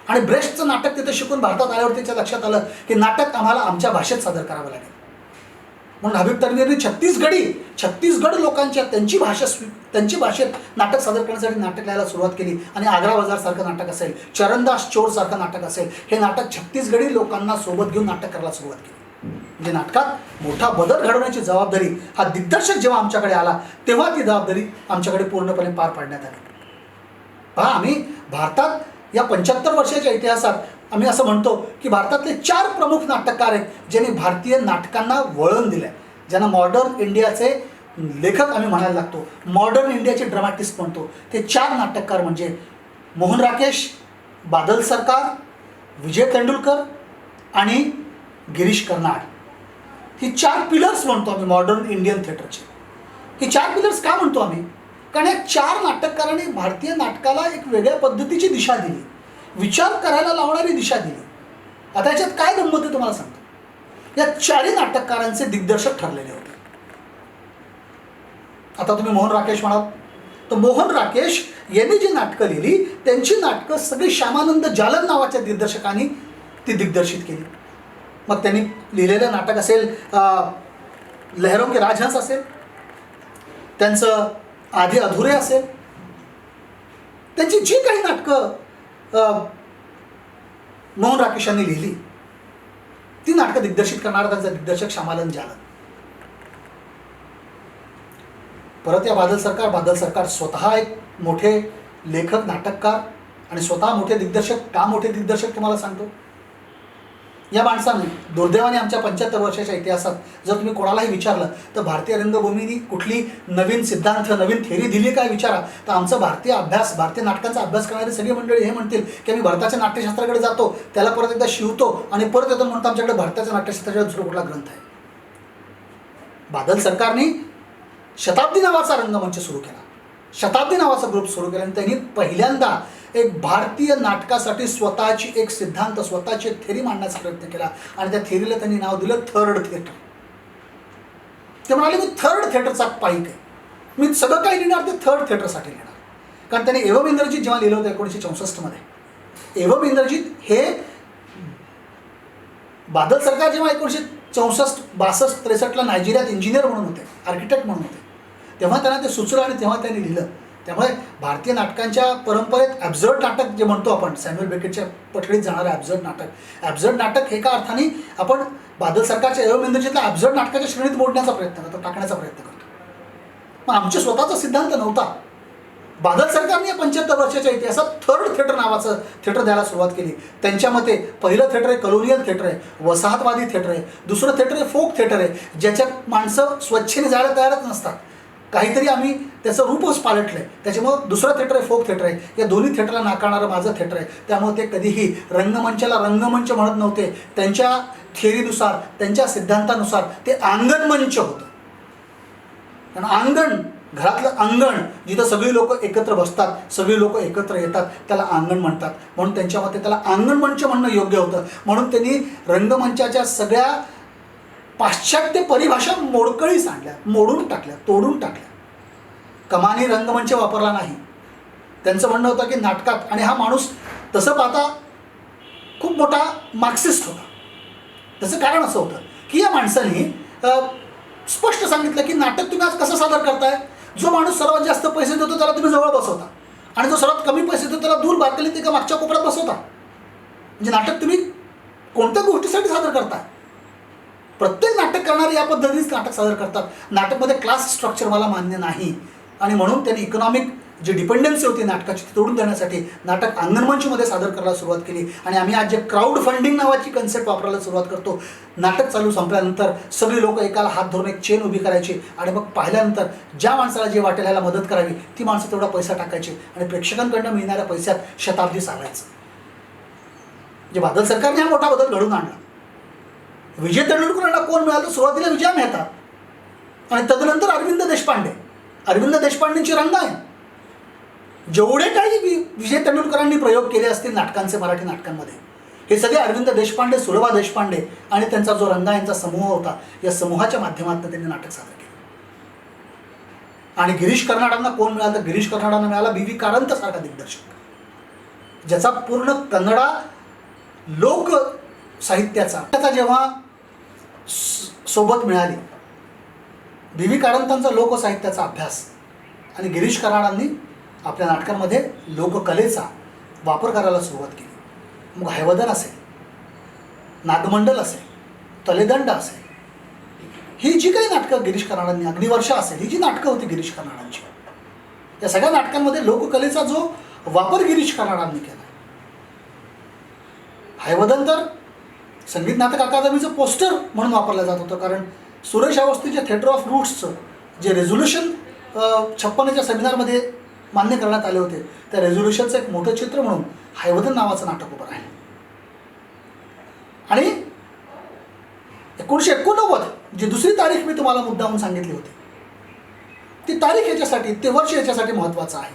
आणि ब्रेश्टचं नाटक तिथे शिकून भारतात आल्यावर त्याच्या लक्षात आलं की नाटक आम्हाला आमच्या भाषेत सादर करावं लागेल. म्हणून हबीब तन्वीरने छत्तीसगड लोकांच्या त्यांची भाषेत नाटक सादर करण्यासाठी नाटक लिहायला सुरुवात केली आणि आग्रा बाजारसारखं नाटक असेल, चरणदास चोरसारखं नाटक असेल, हे नाटक छत्तीसगडी लोकांना सोबत घेऊन नाटक करायला सुरुवात केली. म्हणजे नाटकात मोठा बदल घडवण्याची जबाबदारी हा दिग्दर्शक जेव्हा आमच्याकडे आला तेव्हा ती जबाबदारी आमच्याकडे पूर्णपणे पार पाडण्यात आली. पहा, आम्ही भारतात या 75 वर्षाच्या इतिहासात आम्ही असं म्हणतो की भारतातले 4 प्रमुख नाटककार आहेत ज्यांनी भारतीय नाटकांना वळण दिलं आहे, ज्यांना मॉडर्न इंडियाचे लेखक आम्ही म्हणायला लागतो, मॉडर्न इंडियाचे ड्रामॅटिस्ट म्हणतो. ते 4 नाटककार म्हणजे मोहन राकेश, बादल सरकार, विजय तेंडुलकर आणि गिरीश कर्नाड. ही 4 पिलर्स म्हणतो आम्ही मॉडर्न इंडियन थिएटरचे. ही 4 पिलर्स का म्हणतो आम्ही? कारण या 4 नाटककारांनी भारतीय नाटकाला एक वेगळ्या पद्धतीची दिशा दिली, विचार करायला लावणारी दिशा दिली. आता याच्यात काय गंमत आहे तुम्हाला सांगतो. या 4 नाटककारांचे दिग्दर्शक ठरलेले होते. आता तुम्ही मोहन राकेश म्हणाल तर मोहन राकेश यांनी जी नाटकं लिहिली त्यांची नाटकं सगळी श्यामानंद जालन नावाच्या दिग्दर्शकांनी ती दिग्दर्शित केली. मग त्यांनी लिहिलेलं नाटक असेल लहरों के राजहंस असेल, त्यांचं आधे अधुरे असेल, त्यांची जी काही नाटकं मोहन राकेश यांनी लिहिली ती नाटकं दिग्दर्शित करणारा त्यांचा दिग्दर्शक श्यामानंद जालन. परत या बादल सरकार स्वतः एक मोठे लेखक, नाटककार आणि स्वतः मोठे दिग्दर्शक. का मोठे दिग्दर्शक तुम्हाला सांगतो. या माणसाने दुर्दैवाने आमच्या 75 वर्षाच्या इतिहासात जर तुम्ही कोणालाही विचारलं तर भारतीय रंगभूमीने कुठली नवीन सिद्धांत, नवीन थेरी दिली काय विचारा तर आमचं भारतीय नाटकांचा अभ्यास करणारी सगळी मंडळी हे म्हणतील की आम्ही भारताच्या नाट्यशास्त्राकडे जातो, त्याला परत एकदा शिवतो आणि परत येतो म्हणतो आमच्याकडे भारताच्या नाट्यशास्त्राचा दुसरा कुठला ग्रंथ आहे. बादल सरकारने शताब्दी नावाचा रंगमंच सुरू केला, शताब्दी नावाचा ग्रुप सुरू केला आणि त्यांनी पहिल्यांदा एक भारतीय नाटकासाठी स्वतःची एक सिद्धांत, स्वतःची एक थेरी मांडण्याचा प्रयत्न केला आणि त्या थेरीला त्यांनी नाव दिलं थर्ड थिएटर. ते म्हणाले मी थर्ड थिएटरचा पाईक आहे, मी सगळं काही लिहिणार ते थर्ड थिएटरसाठी लिहिणार. कारण त्यांनी एवम इंद्रजीत जेव्हा लिहिलं होतं 1964 एवम इंद्रजीत हे बादल सरकार जेव्हा 1964, 62, 63 नायजेरियात इंजिनियर म्हणून होते, आर्किटेक्ट म्हणून होते, तेव्हा त्यांना ते सुचलं आणि तेव्हा त्यांनी लिहिलं. त्यामुळे भारतीय नाटकांच्या परंपरेत ॲब्झर्ड नाटक जे म्हणतो आपण, सॅम्युअल बेकेटच्या पठडीत जाणारं ॲब्झर्ड नाटक हे एका अर्थाने आपण बादल सरकारच्या एवम इंद्रजीतला ॲब्झर्ड नाटकाच्या श्रेणीत मोडण्याचा प्रयत्न करतो, टाकण्याचा प्रयत्न करतो. मग आमच्या स्वतःचा सिद्धांत नव्हता. बादल सरकारने या 75 वर्षाच्या इतिहासात थर्ड थिएटर नावाचं थिएटर द्यायला सुरुवात केली. त्यांच्या मते पहिलं थिएटर आहे कलोनियल थिएटर आहे, वसाहतवादी थिएटर आहे. दुसरं थिएटर आहे फोक थिएटर आहे, ज्याच्यात माणसं स्वच्छेने जायला तयारच नसतात, काहीतरी आम्ही त्याचं रूपच पालटलं आहे. त्याच्यामुळं दुसरं थिएटर आहे फोक थिएटर आहे. या दोन्ही थिएटरला नाकारणारं माझं थिएटर आहे. त्यामुळे ते कधीही रंगमंचाला रंगमंच म्हणत नव्हते. त्यांच्या थिअरीनुसार, त्यांच्या सिद्धांतानुसार ते अंगणमंच होतं. कारण अंगण, घरातलं अंगण जिथं सगळी लोक एकत्र बसतात, सगळी लोक एकत्र येतात, त्याला अंगण म्हणतात. म्हणून त्यांच्या मते त्याला अंगणमंच म्हणणं योग्य होतं. म्हणून त्यांनी रंगमंचाच्या सगळ्या पाश्चात्य परिभाषा मोडकळीस आणल्या, मोडून टाकल्या, तोडून टाकल्या. कमानी रंगमंच वापरला नाही. त्यांचं म्हणणं होतं की नाटकात, आणि हा माणूस तसं पाहता खूप मोठा मार्क्सिस्ट होता. त्याचं कारण असं होतं की या माणसाने स्पष्ट सांगितलं की नाटक तुम्ही आज कसं सादर करताय, जो माणूस सर्वात जास्त पैसे देतो त्याला तुम्ही जवळ बसवता आणि जो सर्वात कमी पैसे देतो त्याला दूर बारकलीत एका मागच्या कोपऱ्यात बसवता. म्हणजे नाटक तुम्ही कोणत्या गोष्टीसाठी सादर करताय? प्रत्येक नाटक करणारे या पद्धतीनेच नाटक सादर करतात. नाटकमध्ये क्लास स्ट्रक्चर मला मान्य नाही आणि म्हणून त्यांनी इकॉनॉमिक जी डिपेंडन्सी होती नाटकाची ती तोडून देण्यासाठी नाटक अंगणमंचमध्ये सादर करायला सुरुवात केली. आणि आम्ही आज जे क्राऊड फंडिंग नावाची कन्सेप्ट वापरायला सुरुवात करतो, नाटक चालू संपल्यानंतर सगळी लोक एकाला हात धरून एक चेन उभी करायची आणि मग पाहिल्यानंतर ज्या माणसाला जे वाटेल ह्याला मदत करावी ती माणसं तेवढा पैसा टाकायची आणि प्रेक्षकांकडनं मिळणाऱ्या पैशात शताब्दी चालायचं. जे बादल सरकारने हा मोठा बदल घडून आणला. विजय तेंडुलकरांना कोण मिळालं? सुरुवातीला विजय मेहता आणि तदनंतर अरविंद देशपांडे. अरविंद देशपांडेंची रंगायन. जेवढे काही विजय तेंडुलकरांनी प्रयोग केले असतील नाटकांचे मराठी नाटकांमध्ये, हे सगळे अरविंद देशपांडे, सुलभा देशपांडे आणि त्यांचा जो रंगायनचा समूह होता, या समूहाच्या माध्यमातून त्यांनी नाटक सादर केलं. आणि गिरीश कर्नाडांना कोण मिळालं? तर गिरीश कर्नाडांना मिळाला बी.व्ही. कारंत सारखा दिग्दर्शक, ज्याचा पूर्ण कन्नडा लोक साहित्याचा जेव्हा सोबत मिळाली, बी.व्ही. कारंतांचा लोकसाहित्याचा अभ्यास आणि गिरीश कर्नाडांनी आपल्या नाटकांमध्ये लोककलेचा वापर करायला सुरुवात केली. मग हैवदन असेल, नागमंडल असेल, तलेदंड असेल, ही जी काही नाटकं गिरीश कर्नाडांनी, अग्निवर्षा असेल, ही जी नाटकं होती गिरीश कर्नाडांची, या सगळ्या नाटकांमध्ये लोककलेचा जो वापर गिरीश कर्नाडांनी केला. हैवदन तर संगीत नाटक अकादमीचं पोस्टर म्हणून वापरलं जात होतं, कारण सुरेश अवस्थीच्या थिएटर ऑफ रूट्सचं जे रेझोल्युशन 56च्या सेमिनारमध्ये मान्य करण्यात आले होते, त्या रेझोल्युशनचं एक मोठं चित्र म्हणून हैवदन नावाचं नाटक उभं राहिलं. आणि 1989 जी दुसरी तारीख मी तुम्हाला मुद्दामून सांगितली होती, ती तारीख याच्यासाठी, ते वर्ष याच्यासाठी महत्त्वाचं आहे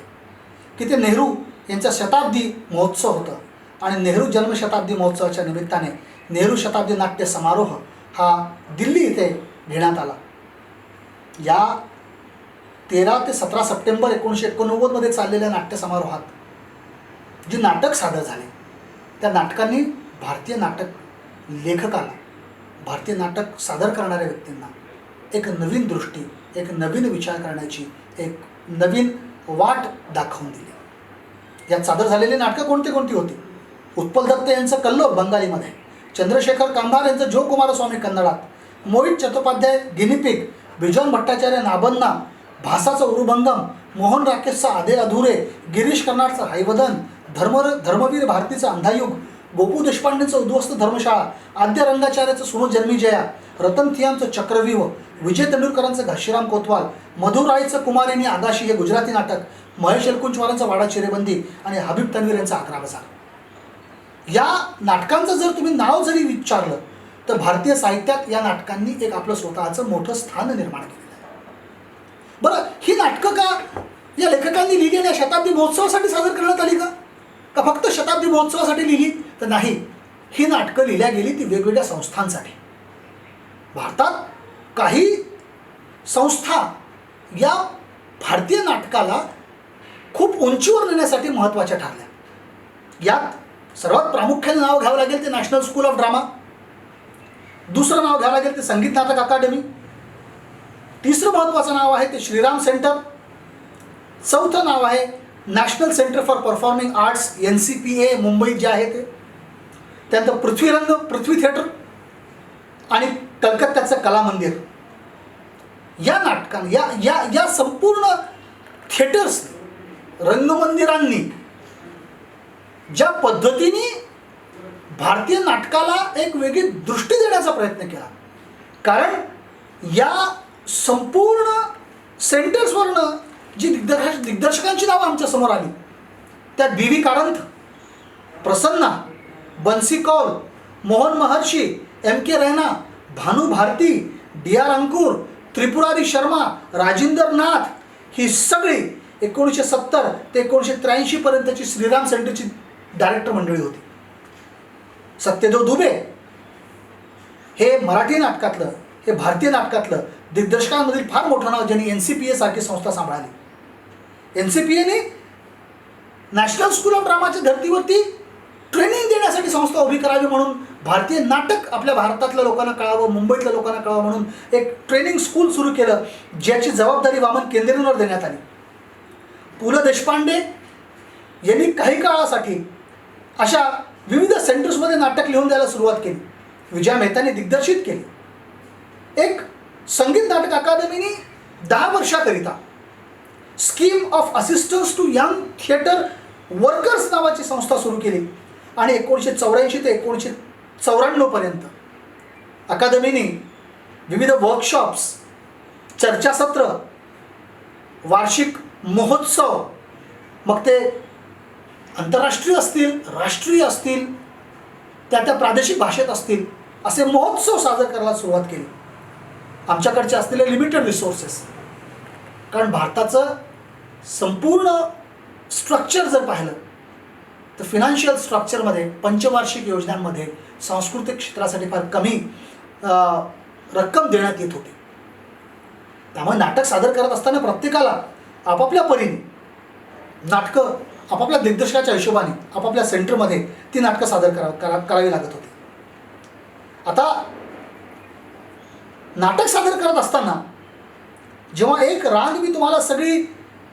की ते नेहरू यांचा शताब्दी महोत्सव होतं. आणि नेहरू जन्मशताब्दी महोत्सवाच्या निमित्ताने नेहरू शताब्दी नाट्य समारोह हा दिल्ली इथे घेण्यात आला. या 13 ते 17 सप्टेंबर 1989 चाललेल्या नाट्य समारोहात जी नाटक सादर झाले, त्या नाटकांनी भारतीय नाटक लेखकाला, भारतीय नाटक सादर करणाऱ्या व्यक्तींना एक नवीन दृष्टी, एक नवीन विचार करण्याची एक नवीन वाट दाखवून दिली. यात सादर झालेली नाटकं कोणती कोणती होती? उत्पल दत्त यांचं कल्लोळ बंगालीमध्ये, चंद्रशेखर कांभार यांचं जो कुमारस्वामी कन्नडात, मोहित चट्टोपाध्याय गिनीपिग, बिजॉन भट्टाचार्य नाबन्ना, भासाचं उरुभंगम, मोहन राकेशचा आधे अधुरे, गिरीश कर्नाडचं हैवदन, धर्मवीर भारतीचं अंधायुग, गोपू देशपांडेंचं उद्ध्वस्त धर्मशाळा, आद्य रंगाचार्याचं सुनो जन्मीजया, रतन थियामचं चक्रव्यूह, विजय तेंडुलकरांचं घाशीराम कोतवाल, मधुराईचं कुमारिनी आगाशी हे गुजराती नाटक, महेश एलकुंचवारांचं वाडा चिरेबंदी आणि हबीब तन्वीर यांचा आग्रा बाजार. या नाटकांचं जर तुम्ही नाव जरी विचारलं तर भारतीय साहित्यात या नाटकांनी एक आपलं स्वतःचं मोठं स्थान निर्माण केलेलं आहे. बरं, ही नाटकं का या लेखकांनी लिहिली आणि या शताब्दी महोत्सवासाठी सादर करण्यात आली का फक्त शताब्दी महोत्सवासाठी लिहिली? तर नाही, ही नाटकं लिहिल्या गेली ती वेगवेगळ्या संस्थांसाठी. भारतात काही संस्था या भारतीय नाटकाला खूप उंचीवर नेण्यासाठी महत्त्वाच्या ठरल्या. यात सर्वात प्रामुख्याने नाव घ्यावं लागेल ते नॅशनल स्कूल ऑफ ड्रामा, दुसरं नाव घ्यावं लागेल ते संगीत नाटक अकादमी, तिसरं महत्त्वाचं नाव आहे ते श्रीराम सेंटर, चौथं नाव आहे national centre for performing arts NCPA मुंबईत जे आहे ते, त्यानंतर पृथ्वी थिएटर आणि कलकत्त्याचं कला मंदिर. या नाटकांनी या या या संपूर्ण थिएटर्स रंगमंदिरांनी ज्या पद्धतीने भारतीय नाटकाला एक वेगळी दृष्टी देण्याचा प्रयत्न केला, कारण या संपूर्ण सेंटर्सवरनं जी दिग्दर्शकांची नावं आमच्या समोर आली त्यात B.V. कारंथ, प्रसन्ना, बन्सी कौल, मोहन महर्षी, M.K. रैना, भानू भारती, D.R. अंकुर, त्रिपुरारी शर्मा, राजेंद्र नाथ, ही सगळी 1970 ते 1983 पर्यंतची श्रीराम सेंटरची डायरेक्टर मंडळी होती. सत्यदेव दुबे हे मराठी नाटकातलं, हे भारतीय नाटकातलं दिग्दर्शकांमधील फार मोठं नाव, ज्यांनी NCPA सारखी संस्था सांभाळली. NCPAने नॅशनल स्कूल ऑफ ड्रामाच्या धर्तीवरती ट्रेनिंग देण्यासाठी संस्था उभी करावी म्हणून भारतीय नाटक आपल्या भारतातल्या लोकांना कळावं, मुंबईतल्या लोकांना कळावं म्हणून एक ट्रेनिंग स्कूल सुरू केलं, ज्याची जबाबदारी वामन केंद्रेंवर देण्यात आली. पु ल देशपांडे यांनी काही काळासाठी अशा विविध सेंटर्समध्ये नाटक लिहून द्यायला सुरुवात केली. विजया मेहताने दिग्दर्शित केली. एक संगीत नाटक अकादमीने 10 वर्षाकरिता scheme of assistance to young theatre workers नावाची संस्था सुरू केली आणि 1984 ते 1994 पर्यंत अकादमीने विविध वर्कशॉप्स, चर्चासत्र, वार्षिक महोत्सव, मग ते आंतरराष्ट्रीय असतील, राष्ट्रीय असतील, त्या प्रादेशिक भाषेत असतील, असे महोत्सव साजरे करायला सुरुवात केली. आमच्याकडचे असलेले लिमिटेड रिसोर्सेस, कारण भारताचं संपूर्ण स्ट्रक्चर जर पाहिलं तर फिनान्शियल स्ट्रक्चरमध्ये, पंचवार्षिक योजनांमध्ये सांस्कृतिक क्षेत्रासाठी फार कमी रक्कम देण्यात येत होती. त्यामुळे नाटक सादर करत असताना प्रत्येकाला आपापल्या परीने नाटकं आपापल्या दिग्दर्शकाच्या हिशोबाने आपापल्या सेंटरमध्ये ती नाटकं सादर करावी लागत होती. आता नाटक सादर करत असताना जेव्हा एक रांग मी तुम्हाला सगळी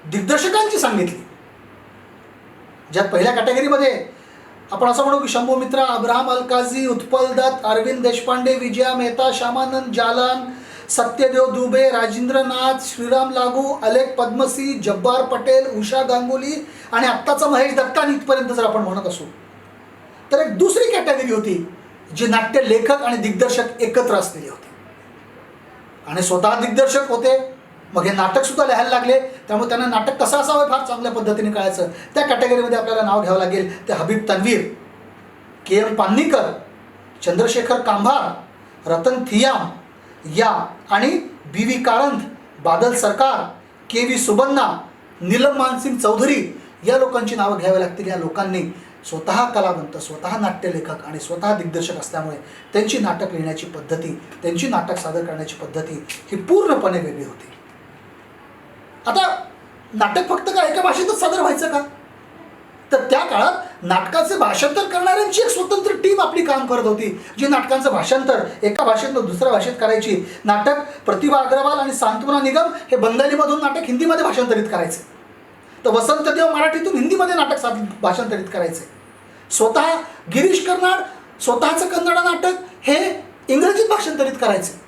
दिग्दर्शकांची सांगितली, ज्यात पहिल्या कॅटेगरीमध्ये आपण असं म्हणू की शंभू मित्रा, अब्राहम अलकाझी, उत्पल दत्त, अरविंद देशपांडे, विजया मेहता, श्यामानंद जालान, सत्यदेव दुबे, राजेंद्र नाथ, श्रीराम लागू, अलेक पद्मसी, जब्बार पटेल, उषा गांगुली आणि आत्ताचा महेश दत्ता इथपर्यंत जर आपण म्हणत असू, तर एक दुसरी कॅटेगरी होती जी नाट्य लेखक आणि दिग्दर्शक एकत्र असलेली होती आणि स्वतः दिग्दर्शक होते. मग हे नाटकसुद्धा लिहायला लागले, त्यामुळे त्यांना नाटक कसं असावं फार चांगल्या पद्धतीने कळायचं. त्या कॅटेगरीमध्ये आपल्याला नाव घ्यावं लागेल ते हबीब तन्वीर, KM पान्नीकर, चंद्रशेखर कांभार, रतन थियाम या आणि B.V. कारंथ, बादल सरकार, KV सुबन्ना, नीलम मानसिंग चौधरी या लोकांची नावं घ्यावी लागतील. या लोकांनी स्वतः कलावंत, स्वतः नाट्यलेखक आणि स्वतः दिग्दर्शक असल्यामुळे त्यांची नाटक लिहिण्याची पद्धती, त्यांची नाटक सादर करण्याची पद्धती ही पूर्णपणे वेगळी होती. आता नाटक फक्त का एका भाषेतच सादर व्हायचं का? तर त्या काळात नाटकाचे भाषांतर करणाऱ्यांची एक स्वतंत्र टीम आपली काम करत होती, जी नाटकांचं भाषांतर एका भाषेतून दुसऱ्या भाषेत करायची. नाटक प्रतिभा अग्रवाल आणि सांत्वना निगम हे बंगालीमधून नाटक हिंदीमध्ये भाषांतरित करायचे, तर वसंतदेव मराठीतून हिंदीमध्ये नाटक भाषांतरित करायचे. स्वतः गिरीश कर्नाड स्वतःचं कन्नड नाटक हे इंग्रजीत भाषांतरित करायचे.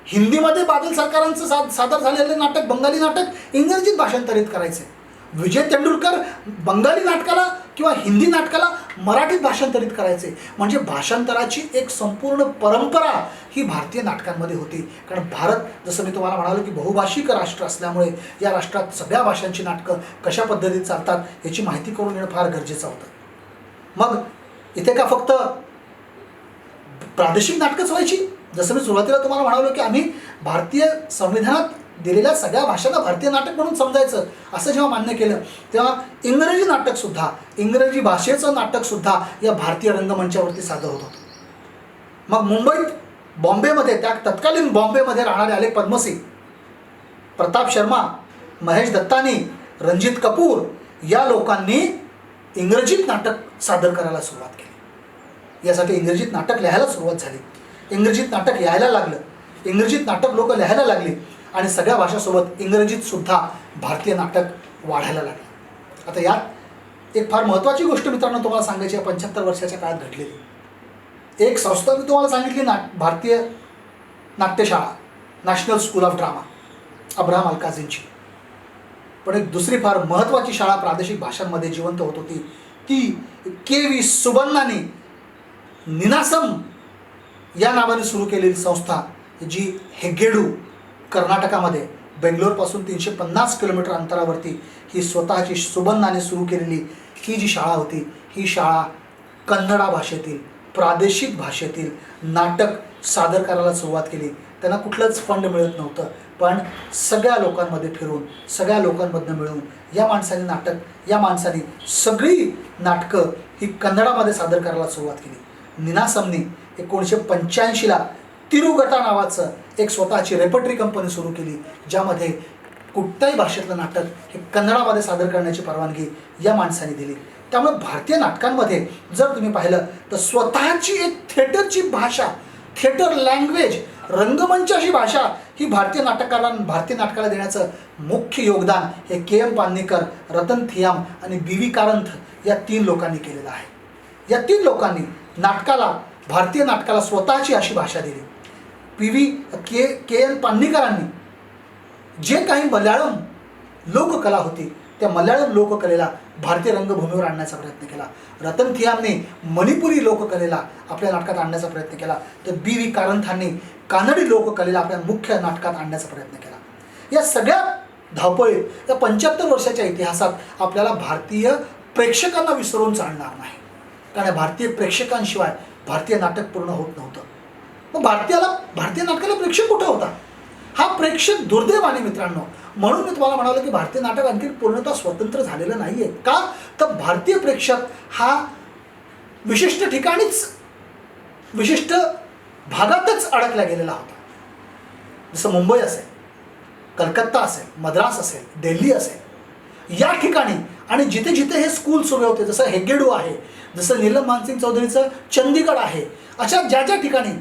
हिंदीमध्ये बादल सरकारांचं सादर झालेले नाटक, बंगाली नाटक इंग्रजीत भाषांतरित करायचे. विजय तेंडुलकर बंगाली नाटकाला किंवा हिंदी नाटकाला मराठीत भाषांतरित करायचे. म्हणजे भाषांतराची एक संपूर्ण परंपरा ही भारतीय नाटकांमध्ये होती. कारण भारत, जसं मी तुम्हाला म्हणालो की बहुभाषिक राष्ट्र असल्यामुळे या राष्ट्रात सगळ्या भाषांची नाटकं कशा पद्धतीत चालतात याची माहिती करून घेणं फार गरजेचं होतं. मग इथे का फक्त प्रादेशिक नाटकंच व्हायची? जसं मी सुरुवातीला तुम्हाला म्हणालो की आम्ही भारतीय संविधानात दिलेल्या सगळ्या भाषांना भारतीय नाटक म्हणून समजायचं असं जेव्हा मान्य केलं, तेव्हा इंग्रजी नाटकसुद्धा, इंग्रजी भाषेचं नाटकसुद्धा या भारतीय रंगमंचावरती सादर होत होतं. मग मुंबईत, बॉम्बेमध्ये, त्या तत्कालीन बॉम्बेमध्ये राहणारे आले पद्मसिंग, प्रताप शर्मा, महेश दत्तानी, रणजित कपूर या लोकांनी इंग्रजीत नाटक सादर करायला सुरुवात केली. यासाठी इंग्रजीत नाटक लिहायला सुरुवात झाली. इंग्रजीत नाटक यायला लागलं, इंग्रजीत नाटक लोक लिहायला लागली आणि सगळ्या भाषासोबत इंग्रजीत सुद्धा भारतीय नाटक वाढायला लागलं. आता यात एक फार महत्त्वाची गोष्ट मित्रांनो तुम्हाला सांगायची आहे, 75 वर्षाच्या काळात घडलेली. एक संस्था मी तुम्हाला सांगितली, भारतीय नाट्यशाळा, national school of drama, Abraham अल्काझींची. पण एक दुसरी फार महत्त्वाची शाळा प्रादेशिक भाषांमध्ये जिवंत होत होती, ती KV सुबन्नानी निनासम या नावाने सुरू केलेली संस्था, जी हेग्गेडू कर्नाटकामध्ये बेंगलोरपासून 350 किलोमीटर अंतरावरती ही स्वतःची सुबन्नाने सुरू केलेली ही जी शाळा होती, ही शाळा कन्नडा भाषेतील, प्रादेशिक भाषेतील नाटक सादर करायला सुरुवात केली. त्यांना कुठलंच फंड मिळत नव्हतं, पण सगळ्या लोकांमध्ये फिरून, सगळ्या लोकांमधनं मिळून या माणसाने सगळी नाटकं ही कन्नडामध्ये सादर करायला सुरुवात केली. निनासमनी 1985ला तिरुगटा नावाचं एक स्वतःची रेपर्टरी कंपनी सुरू केली, ज्यामध्ये कुठल्याही भाषेतलं नाटक हे कन्नडामध्ये सादर करण्याची परवानगी या माणसाने दिली. त्यामुळे भारतीय नाटकांमध्ये जर तुम्ही पाहिलं तर स्वतःची एक थिएटरची भाषा, थिएटर लँग्वेज, रंगमंचाची भाषा ही भारतीय नाटकाला देण्याचं मुख्य योगदान हे KM पानिक्कर, रतन थियाम आणि BV कारंथ या 3 लोकांनी केलेलं आहे. या 3 लोकांनी भारतीय नाटकाला स्वतःची अशी भाषा दिली. KM पानिक्करांनी जे काही मल्याळम लोककला होती त्या मल्याळम लोककलेला भारतीय रंगभूमीवर आणण्याचा प्रयत्न केला. रतन थियामने मणिपुरी लोककलेला आपल्या नाटकात आणण्याचा प्रयत्न केला, तर BV कारंथांनी कानडी लोककलेला आपल्या मुख्य नाटकात आणण्याचा प्रयत्न केला. या सगळ्या धावपळीत, या 75 वर्षाच्या इतिहासात आपल्याला भारतीय प्रेक्षकांना विसरून चालणार नाही, कारण भारतीय प्रेक्षकांशिवाय भारतीय नाटक पूर्ण होत नव्हतं. मग भारतीय नाटकाला प्रेक्षक कुठं होता? हा प्रेक्षक दुर्दैवाने मित्रांनो, म्हणून मी तुम्हाला म्हणालो की भारतीय नाटक आणखी पूर्णतः स्वतंत्र झालेलं नाही आहे. का? तर भारतीय प्रेक्षक हा विशिष्ट ठिकाणीच, विशिष्ट भागातच अडकला गेलेला होता. जसं मुंबई असेल, कलकत्ता असेल, मद्रास असेल, दिल्ली असेल, या ठिकाणी आणि जिथे जिथे हे स्कूल सुरू होते, जसं हेग्गेडू आहे, जसं नीलम मानसिंग चौधरीचं चंदीगड आहे, अशा ज्या ठिकाणी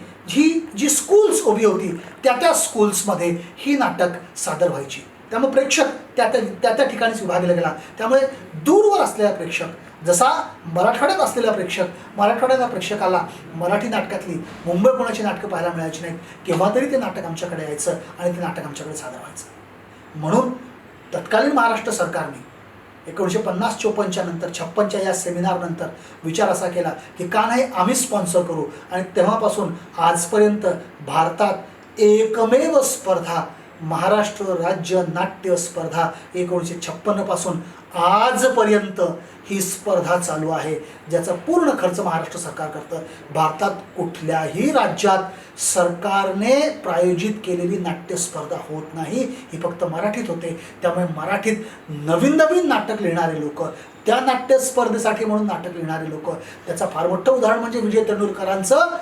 जी स्कूल्स उभी होती त्या स्कूल्समध्ये ही नाटक सादर व्हायची. त्यामुळे प्रेक्षक त्या ठिकाणीच विभागला गेला. त्यामुळे दूरवर असलेला प्रेक्षक, जसा मराठवाड्यात असलेला प्रेक्षक, मराठवाड्याच्या प्रेक्षकाला मराठी नाटकातली मुंबई पुण्याची नाटकं पाहायला मिळायची नाहीत, केव्हा तरी ते नाटक आमच्याकडे यायचं आणि ते नाटक आमच्याकडे सादर व्हायचं. म्हणून तत्कालीन महाराष्ट्र सरकारने 1950-54 नंतर 56च्या या सेमिनारनंतर विचार असा केला की का नाही आम्ही स्पॉन्सर करू. आणि तेव्हापासून आजपर्यंत भारतात एकमेव स्पर्धा, महाराष्ट्र राज्य नाट्य स्पर्धा 1956 पासून आजपर्यंत ही स्पर्धा चालू आहे, ज्याचा पूर्ण खर्च महाराष्ट्र सरकार करतं. भारतात कुठल्याही राज्यात सरकारने प्रायोजित केलेली नाट्य स्पर्धा होत नाही, ही फक्त मराठीत होते. त्यामुळे मराठीत नवीन नाटक लिहिणारे लोक, त्या नाट्य स्पर्धेसाठी म्हणून नाटक लिहिणारे लोक, त्याचं फार मोठं उदाहरण म्हणजे विजय तेंडुलकरांचं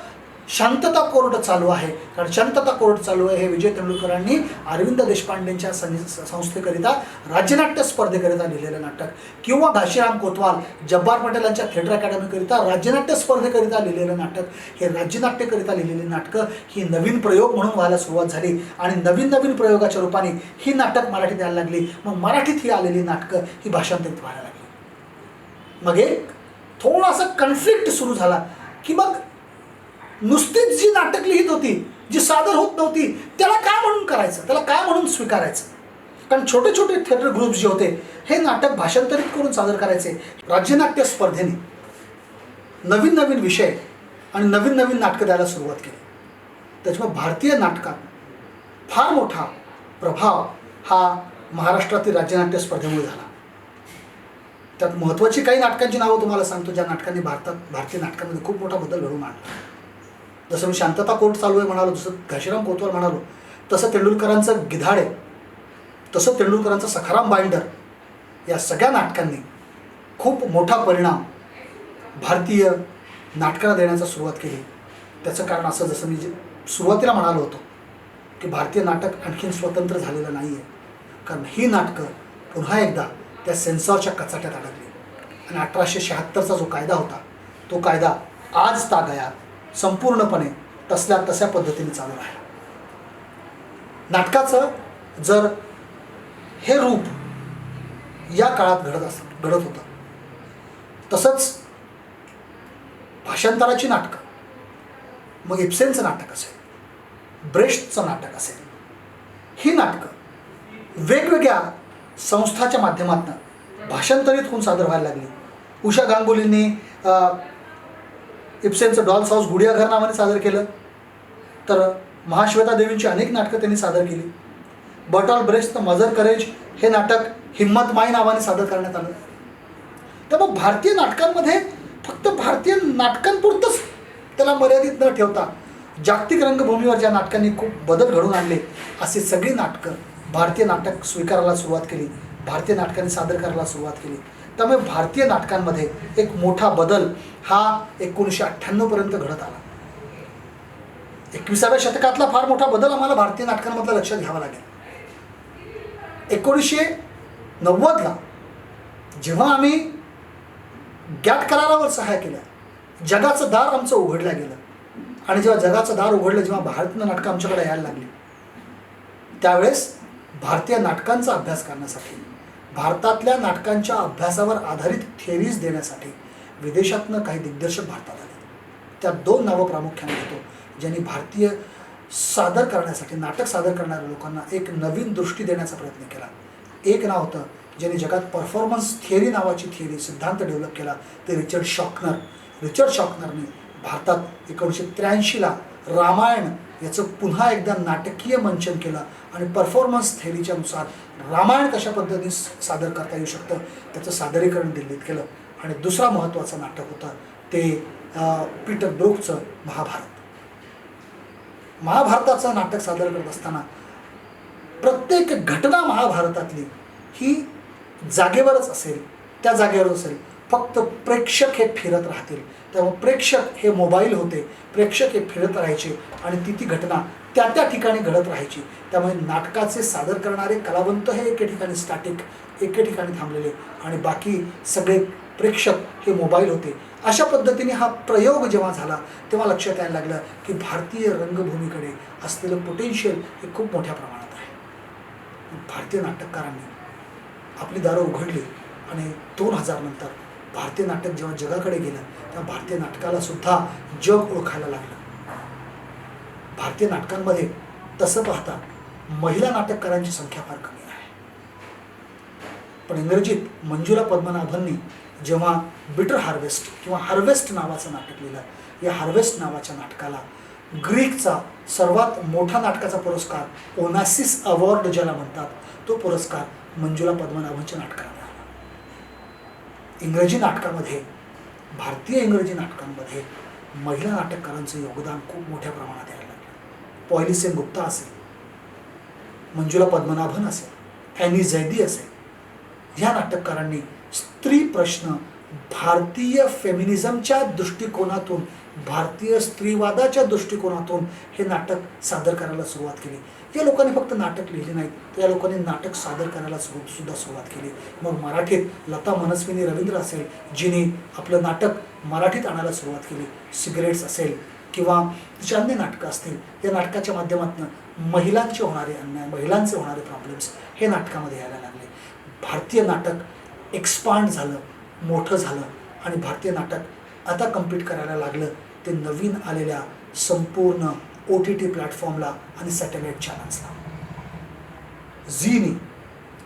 शांतता कोर्ट चालू आहे. कारण शांतता कोर्ट चालू आहे हे विजय तेंडुलकरांनी अरविंद देशपांडेंच्या संस्थेकरिता राज्यनाट्य स्पर्धेकरिता लिहिलेलं नाटक, किंवा घाशीराम कोतवाल, जब्बार पटेल यांच्या थिएटर अकॅडमीकरिता राज्यनाट्य स्पर्धेकरिता लिहिलेलं नाटक. हे राज्यनाट्यकरिता लिहिलेली नाटकं ही नवीन प्रयोग म्हणून व्हायला सुरुवात झाली आणि नवीन प्रयोगाच्या रूपाने ही नाटक मराठीत यायला लागली. मग मराठीत ही आलेली नाटकं ही भाषांतरित व्हायला लागली. मग एक थोडासा कन्फ्लिक्ट सुरू झाला की मग नुसतीच जी नाटक लिहित होती, जी सादर होत नव्हती, त्याला काय म्हणून करायचं, त्याला काय म्हणून स्वीकारायचं. कारण छोटे थिएटर ग्रुप्स जे होते हे नाटक भाषांतरित करून सादर करायचे. राज्यनाट्य स्पर्धेने नवीन विषय आणि नवीन नाटकं द्यायला सुरुवात केली. त्याच्यामुळे भारतीय नाटकात फार मोठा प्रभाव हा महाराष्ट्रातील राज्यनाट्य स्पर्धेमुळे झाला. त्यात महत्त्वाची काही नाटकांची नावं तुम्हाला सांगतो, ज्या नाटकांनी भारतीय नाटकांमध्ये खूप मोठा बदल घडवून आणला. जसं मी शांतता कोर्ट चालू आहे म्हणालो, जसं घाशीराम कोतवाल म्हणालो, तसं तेंडुलकरांचं गिधाडे तसं तेंडुलकरांचं सखाराम बाइंडर या सगळ्या नाटकांनी खूप मोठा परिणाम भारतीय नाटकाला देण्याचा सुरुवात केली. त्याचं कारण असं, जसं मी सुरुवातीला म्हणालो होतो की भारतीय नाटक आणखीन स्वतंत्र झालेलं नाही आहे, कारण ही नाटकं पुन्हा एकदा त्या सेन्सॉरच्या कचाट्यात अडकली. आणि 1876चा जो कायदा होता तो कायदा आज तागायत संपूर्णपणे तसल्या तशा पद्धतीने चालू राहिला. नाटकाचं जर हे रूप या काळात घडत होतं, तसंच भाषांतराची नाटकं, मग इब्सेनचं नाटक असेल, ब्रेश्टचं नाटक असेल, ही नाटकं वेगवेगळ्या संस्थाच्या माध्यमातून भाषांतरित होऊन सादर व्हायला लागली. उषा गांगुलींनी इब्सेनचं डॉल्स हाऊस गुडियाघर नावाने सादर केलं, तर महाश्वेता देवींची अनेक नाटकं त्यांनी सादर केली. बर्टॉल्ट ब्रेख्टचं मदर करेज हे नाटक हिम्मत माई नावाने सादर करण्यात आलं. तर मग भारतीय नाटकांमध्ये फक्त भारतीय नाटकांपुरतंच त्याला मर्यादित न ठेवता जागतिक रंगभूमीवर ज्या नाटकांनी खूप बदल घडवून आणले, अशी सगळी नाटकं भारतीय नाटक स्वीकारायला सुरुवात केली, भारतीय नाटकांनी सादर करायला सुरुवात केली. त्यामुळे भारतीय नाटकांमध्ये एक मोठा बदल हा 1998पर्यंत घडत आला. 21व्या शतकातला फार मोठा बदल आम्हाला भारतीय नाटकांमधला लक्षात घ्यावा लागेल. 1990ला जेव्हा आम्ही गॅट करारावर सहाय्य केलं, जगाचं दार आमचं उघडलं गेलं, आणि जेव्हा जगाचं दार उघडलं, जेव्हा भारतीय नाटकं आमच्याकडे यायला लागली, त्यावेळेस भारतीय नाटकांचा अभ्यास करण्यासाठी, भारतातल्या नाटकांच्या अभ्यासावर आधारित थेरीज देण्यासाठी विदेशातनं काही दिग्दर्शक भारतात आले. त्यात 2 नावं प्रामुख्याने घेतो, ज्यांनी भारतीय सादर करण्यासाठी, नाटक सादर करणाऱ्या लोकांना एक नवीन दृष्टी देण्याचा प्रयत्न केला. एक नाव होतं ज्यांनी जगात परफॉर्मन्स थिअरी नावाची सिद्धांत डेव्हलप केला, ते रिचर्ड शॉकनर. रिचर्ड शॉकनरने भारतात 1983ला रामायण याचं पुन्हा एकदा नाटकीय मंचन केलं आणि परफॉर्मन्स थेअरीच्या नुसार रामायण कशा पद्धतीने सादर करता येऊ शकतं त्याचं सादरीकरण दिल्लीत केलं. आणि दुसरा महत्त्वाचं नाटक होतं ते पीटर ब्रूकचं महाभारत. महाभारताचं नाटक सादर करत असताना प्रत्येक घटना महाभारतातली ही जागेवरच असेल, त्या जागेवरच असेल, फक्त प्रेक्षक हे फिरत राहतील. त्यामुळे प्रेक्षक हे मोबाईल होते, प्रेक्षक हे फिरत राहायचे आणि ती घटना त्या ठिकाणी घडत राहायची. त्यामुळे नाटकाचे सादर करणारे कलावंत हे एके ठिकाणी स्टॅटिक, एके ठिकाणी थांबलेले, आणि बाकी सगळे प्रेक्षक हे मोबाईल होते. अशा पद्धतीने हा प्रयोग जेव्हा झाला तेव्हा लक्षात यायला लागलं की भारतीय रंगभूमीकडे असलेलं पोटेन्शियल हे खूप मोठ्या प्रमाणात आहे. भारतीय नाटककारांनी आपली दारं उघडली आणि 2000 नंतर भारतीय नाटक जेव्हा जगाकडे गेलं तेव्हा भारतीय नाटकाला सुद्धा जग ओळखायला लागलं. भारतीय नाटकांमध्ये तसं पाहता महिला नाटककारांची संख्या फार कमी आहे. पण इंग्रजीत मंजुला पद्मनाभननी जेव्हा बिटर हार्वेस्ट किंवा हार्वेस्ट नावाचं नाटक लिहिलं, या हार्वेस्ट नावाच्या नाटकाला ग्रीकचा सर्वात मोठा नाटकाचा पुरस्कार ओनासिस अवॉर्ड ज्याला म्हणतात, तो पुरस्कार मंजुला पद्मनाभनच्या नाटकाला मिळाला. इंग्रजी नाटकामध्ये, भारतीय इंग्रजी नाटकांमध्ये महिला नाटककारांचं योगदान खूप मोठ्या प्रमाणात यायला लागलं. पॉयली सेन गुप्ता असेल, मंजुला पद्मनाभन असेल, ॲनी झैदी असेल, ह्या नाटककारांनी स्त्री प्रश्न भारतीय फेमिनिझमच्या दृष्टिकोनातून, भारतीय स्त्रीवादाच्या दृष्टिकोनातून हे नाटक सादर करायला सुरुवात केली. या लोकांनी फक्त नाटक लिहिले नाहीत, तर या लोकांनी नाटक सादर करायला सुद्धा सुरुवात केली. मग मराठीत लता मनस्विनी रवींद्र असेल, जिने आपलं नाटक मराठीत आणायला सुरुवात केली. सिगरेट्स असेल किंवा तिची अन्य नाटकं असतील, या नाटकाच्या माध्यमातून महिलांचे होणारे अन्याय, महिलांचे होणारे प्रॉब्लेम्स हे नाटकामध्ये यायला लागले. भारतीय नाटक एक्सपांड झालं, मोठं झालं, आणि भारतीय नाटक आता कम्पीट करायला लागलं ते नवीन आलेल्या संपूर्ण OTT प्लॅटफॉर्मला आणि सॅटेलाईट चॅनल्सला.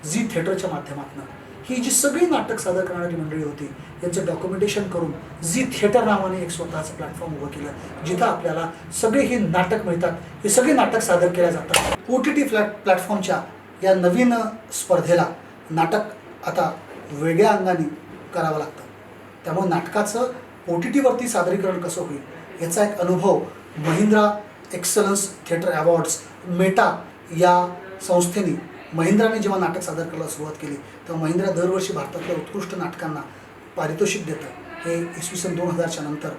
झी थिएटरच्या माध्यमातून ही जी सगळी नाटक सादर करणारी मंडळी होती, यांचं डॉक्युमेंटेशन करून झी थिएटर नावाने एक स्वतःचं प्लॅटफॉर्म उभं केलं, जिथं आपल्याला सगळे ही नाटक मिळतात. हे सगळे नाटक सादर केल्या जातात. OTT प्लॅटफॉर्मच्या या नवीन स्पर्धेला नाटक आता वेगळ्या अंगाने करावं लागतं. त्यामुळे नाटकाचं OTTवरती सादरीकरण कसं होईल याचा एक अनुभव Mahindra excellence theatre awards, Meta या संस्थेने महिंद्राने जेव्हा नाटक सादर करायला सुरुवात केली तेव्हा महिंद्रा दरवर्षी भारतातल्या उत्कृष्ट नाटकांना पारितोषिक देतं. हे इसवी सन 2000च्या नंतर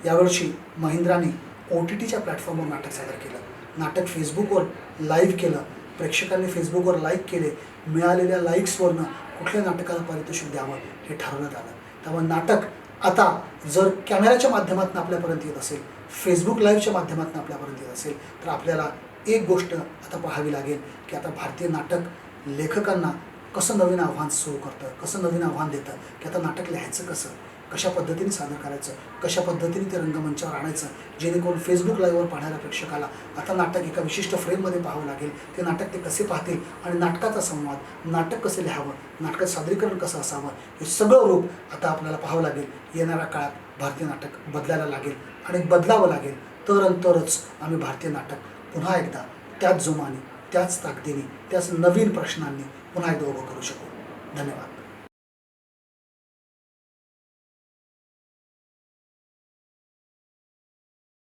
यावर्षी महिंद्राने OTTच्या प्लॅटफॉर्मवर नाटक सादर केलं. नाटक फेसबुकवर लाईव्ह केलं. प्रेक्षकांनी फेसबुकवर लाईक केले. मिळालेल्या लाईक्सवरनं कुठल्या नाटकाला पारितोषिक द्यावं हे ठरवण्यात आलं. त्यामुळे नाटक आता जर कॅमेऱ्याच्या माध्यमातून आपल्यापर्यंत येत असेल, फेसबुक लाईव्हच्या माध्यमातून आपल्यापर्यंत येत असेल, तर आपल्याला एक गोष्ट आता पाहावी लागेल की आता भारतीय नाटक लेखकांना कसं नवीन आव्हान सुरू करतं, कसं नवीन आव्हान देतं की आता नाटक लिहायचं कसं, कशा पद्धतीने सादर करायचं, कशा पद्धतीने ते रंगमंचावर आणायचं, जेणेकरून फेसबुक लाईव्हवर पाहणाऱ्या प्रेक्षकाला आता नाटक एका विशिष्ट फ्रेममध्ये पाहावं लागेल. ते नाटक ते कसे पाहतील आणि नाटकाचा संवाद, नाटक कसं लिहावं, नाटकाचं सादरीकरण कसं असावं, हे सगळं रूप आता आपल्याला पाहावं लागेल. येणाऱ्या काळात भारतीय नाटक बदलायला लागेल आणि बदलावं लागेल. तरच आम्ही भारतीय नाटक पुन्हा एकदा त्याच जोमाने, त्याच ताकदीने, त्याच नवीन प्रश्नांनी पुन्हा एकदा उभं करू शकू. धन्यवाद.